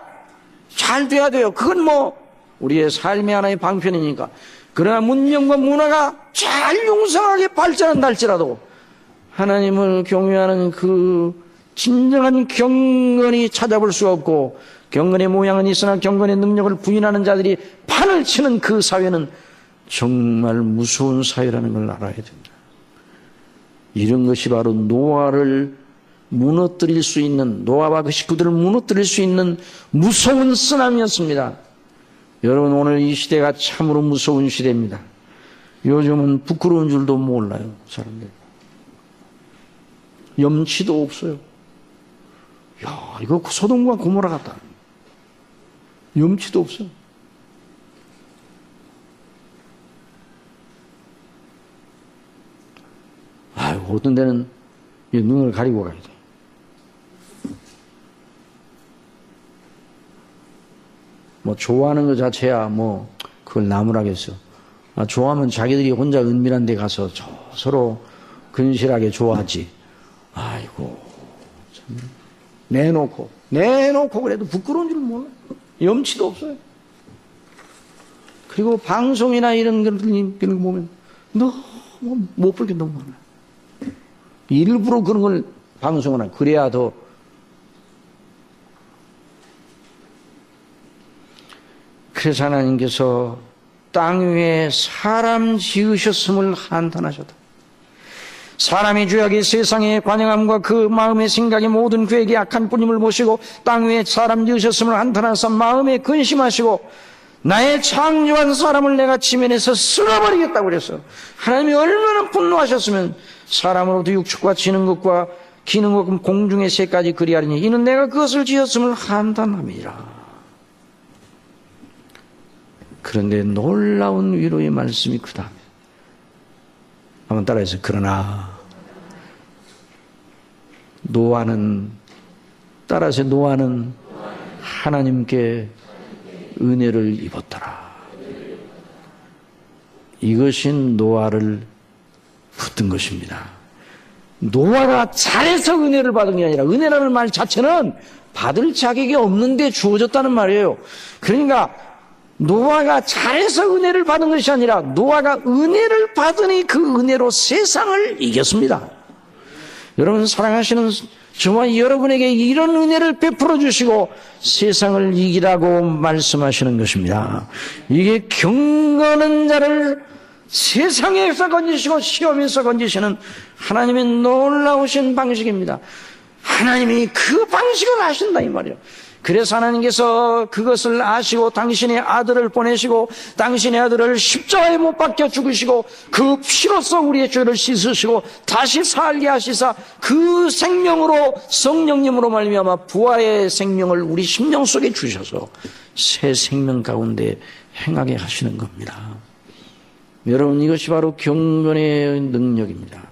Speaker 1: 잘 돼야 돼요. 그건 뭐 우리의 삶의 하나의 방편이니까. 그러나 문명과 문화가 잘 융성하게 발전한다 할지라도 하나님을 경외하는 그 진정한 경건이 찾아볼 수가 없고, 경건의 모양은 있으나 경건의 능력을 부인하는 자들이 판을 치는 그 사회는 정말 무서운 사회라는 걸 알아야 됩니다. 이런 것이 바로 노아를 무너뜨릴 수 있는, 노아와 그 식구들을 무너뜨릴 수 있는 무서운 쓰나미였습니다. 여러분, 오늘 이 시대가 참으로 무서운 시대입니다. 요즘은 부끄러운 줄도 몰라요, 사람들. 염치도 없어요. 야, 이거 소돔과 고모라 같다. 염치도 없어요. 아이고, 어떤 데는 눈을 가리고 가야 돼. 뭐 좋아하는 것 자체야 뭐 그걸 나무라겠어. 좋아하면 자기들이 혼자 은밀한 데 가서 서로 근실하게 좋아하지. 아이고, 참. 내놓고 그래도 부끄러운 줄 몰라. 염치도 없어요. 그리고 방송이나 이런 걸 보면 너무 못 볼 게 너무 많아. 일부러 그런 걸 방송을 하고 그래야 더. 그래서 하나님께서 땅 위에 사람 지으셨음을 한탄하셨다. 사람이 죄악의 세상에 관영함과 그 마음의 생각이 모든 그에게 악한 뿌림을 보시고 땅 위에 사람 지으셨음을 한탄하사 마음에 근심하시고 나의 창조한 사람을 내가 지면에서 쓸어버리겠다고 그랬어요. 하나님이 얼마나 분노하셨으면 사람으로부터 육축과 지는 것과 기는 것 공중의 새까지 그리하리니 이는 내가 그것을 지었음을 한탄함이라. 그런데 놀라운 위로의 말씀이 그 다음에 한번 따라해서, 그러나 노아는 하나님께 은혜를 입었더라. 이것이 노아를 붙든 것입니다. 노아가 잘해서 은혜를 받은 게 아니라, 은혜라는 말 자체는 받을 자격이 없는데 주어졌다는 말이에요. 그러니까 노아가 잘해서 은혜를 받은 것이 아니라 노아가 은혜를 받으니 그 은혜로 세상을 이겼습니다. 여러분, 사랑하시는 저와 여러분에게 이런 은혜를 베풀어 주시고 세상을 이기라고 말씀하시는 것입니다. 이게 경건한 자를 세상에서 건지시고 시험에서 건지시는 하나님의 놀라우신 방식입니다. 하나님이 그 방식을 하신다 이 말이에요. 그래서 하나님께서 그것을 아시고 당신의 아들을 보내시고 당신의 아들을 십자가에 못 박혀 죽으시고 그 피로써 우리의 죄를 씻으시고 다시 살게 하시사 그 생명으로 성령님으로 말미암아 부활의 생명을 우리 심령 속에 주셔서 새 생명 가운데 행하게 하시는 겁니다. 여러분, 이것이 바로 경건의 능력입니다.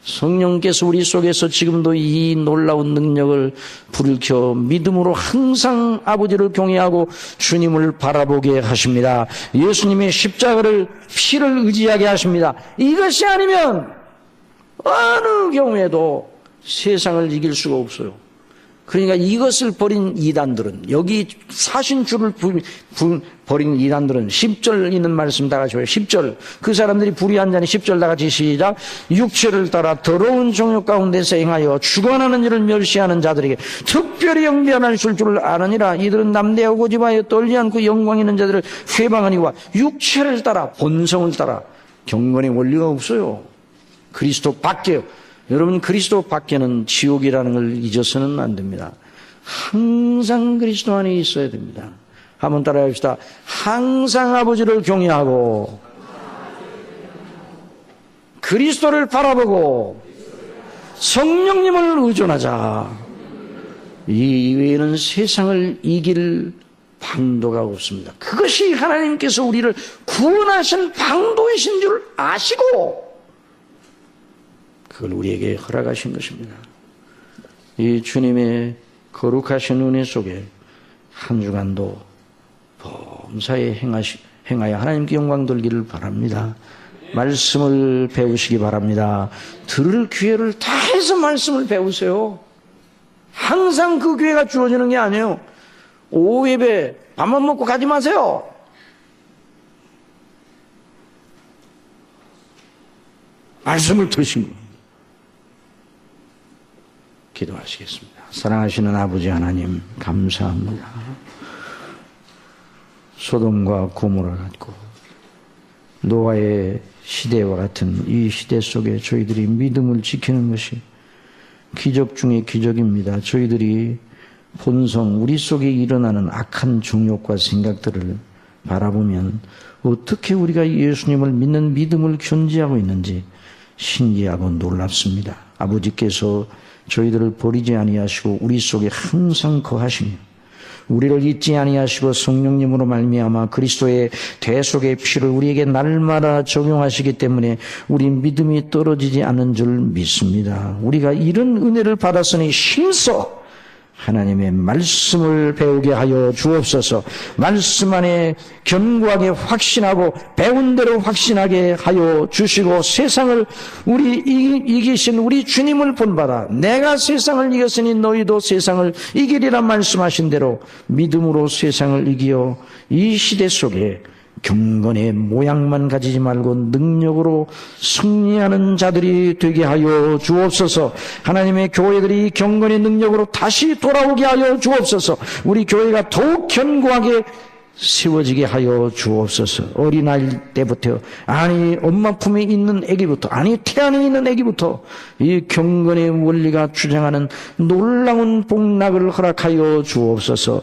Speaker 1: 성령께서 우리 속에서 지금도 이 놀라운 능력을 불을 켜 믿음으로 항상 아버지를 경외하고 주님을 바라보게 하십니다. 예수님의 십자가를 피를 의지하게 하십니다. 이것이 아니면 어느 경우에도 세상을 이길 수가 없어요. 그러니까 이것을 버린 이단들은, 여기 사신주를 버린 이단들은 10절 있는 말씀 다 같이 봐요. 10절. 그 사람들이 불의한 자니 10절 다 같이 시작. 육체를 따라 더러운 정욕 가운데서 행하여 주관하는 일을 멸시하는 자들에게 특별히 영변하실 줄 아느니라. 이들은 남대하고 고집하여 떨지 않고 영광 있는 자들을 회방하니와 육체를 따라, 본성을 따라, 경건의 원리가 없어요. 그리스도 밖에, 여러분 그리스도 밖에는 지옥이라는 걸 잊어서는 안 됩니다. 항상 그리스도 안에 있어야 됩니다. 한번 따라해 봅시다. 항상 아버지를 경외하고 그리스도를 바라보고 성령님을 의존하자. 이 외에는 세상을 이길 방도가 없습니다. 그것이 하나님께서 우리를 구원하신 방도이신 줄 아시고 그걸 우리에게 허락하신 것입니다. 이 주님의 거룩하신 은혜 속에 한 주간도 범사에 행하여 하나님께 영광 돌기를 바랍니다. 말씀을 배우시기 바랍니다. 들을 기회를 다해서 말씀을 배우세요. 항상 그 기회가 주어지는 게 아니에요. 오후 예배 밥만 먹고 가지 마세요. 말씀을 들으신 겁니다. 기도하시겠습니다. 사랑하시는 아버지 하나님 감사합니다. 소돔과 고모라 같고 노아의 시대와 같은 이 시대 속에 저희들이 믿음을 지키는 것이 기적 중의 기적입니다. 저희들이 본성, 우리 속에 일어나는 악한 중욕과 생각들을 바라보면 어떻게 우리가 예수님을 믿는 믿음을 견지하고 있는지 신기하고 놀랍습니다. 아버지께서 저희들을 버리지 아니하시고 우리 속에 항상 거하시며 우리를 잊지 아니하시고 성령님으로 말미암아 그리스도의 대속의 피를 우리에게 날마다 적용하시기 때문에 우리 믿음이 떨어지지 않는 줄 믿습니다. 우리가 이런 은혜를 받았으니 힘써 하나님의 말씀을 배우게 하여 주옵소서. 말씀 안에 견고하게 확신하고 배운 대로 확신하게 하여 주시고 세상을 이기신 우리 주님을 본받아 내가 세상을 이겼으니 너희도 세상을 이기리라 말씀하신 대로 믿음으로 세상을 이기어 이 시대 속에 경건의 모양만 가지지 말고 능력으로 승리하는 자들이 되게 하여 주옵소서. 하나님의 교회들이 경건의 능력으로 다시 돌아오게 하여 주옵소서. 우리 교회가 더욱 견고하게 세워지게 하여 주옵소서. 어린아이 때부터 아니 엄마 품에 있는 아기부터 아니 태안에 있는 아기부터 이 경건의 원리가 주장하는 놀라운 복락을 허락하여 주옵소서.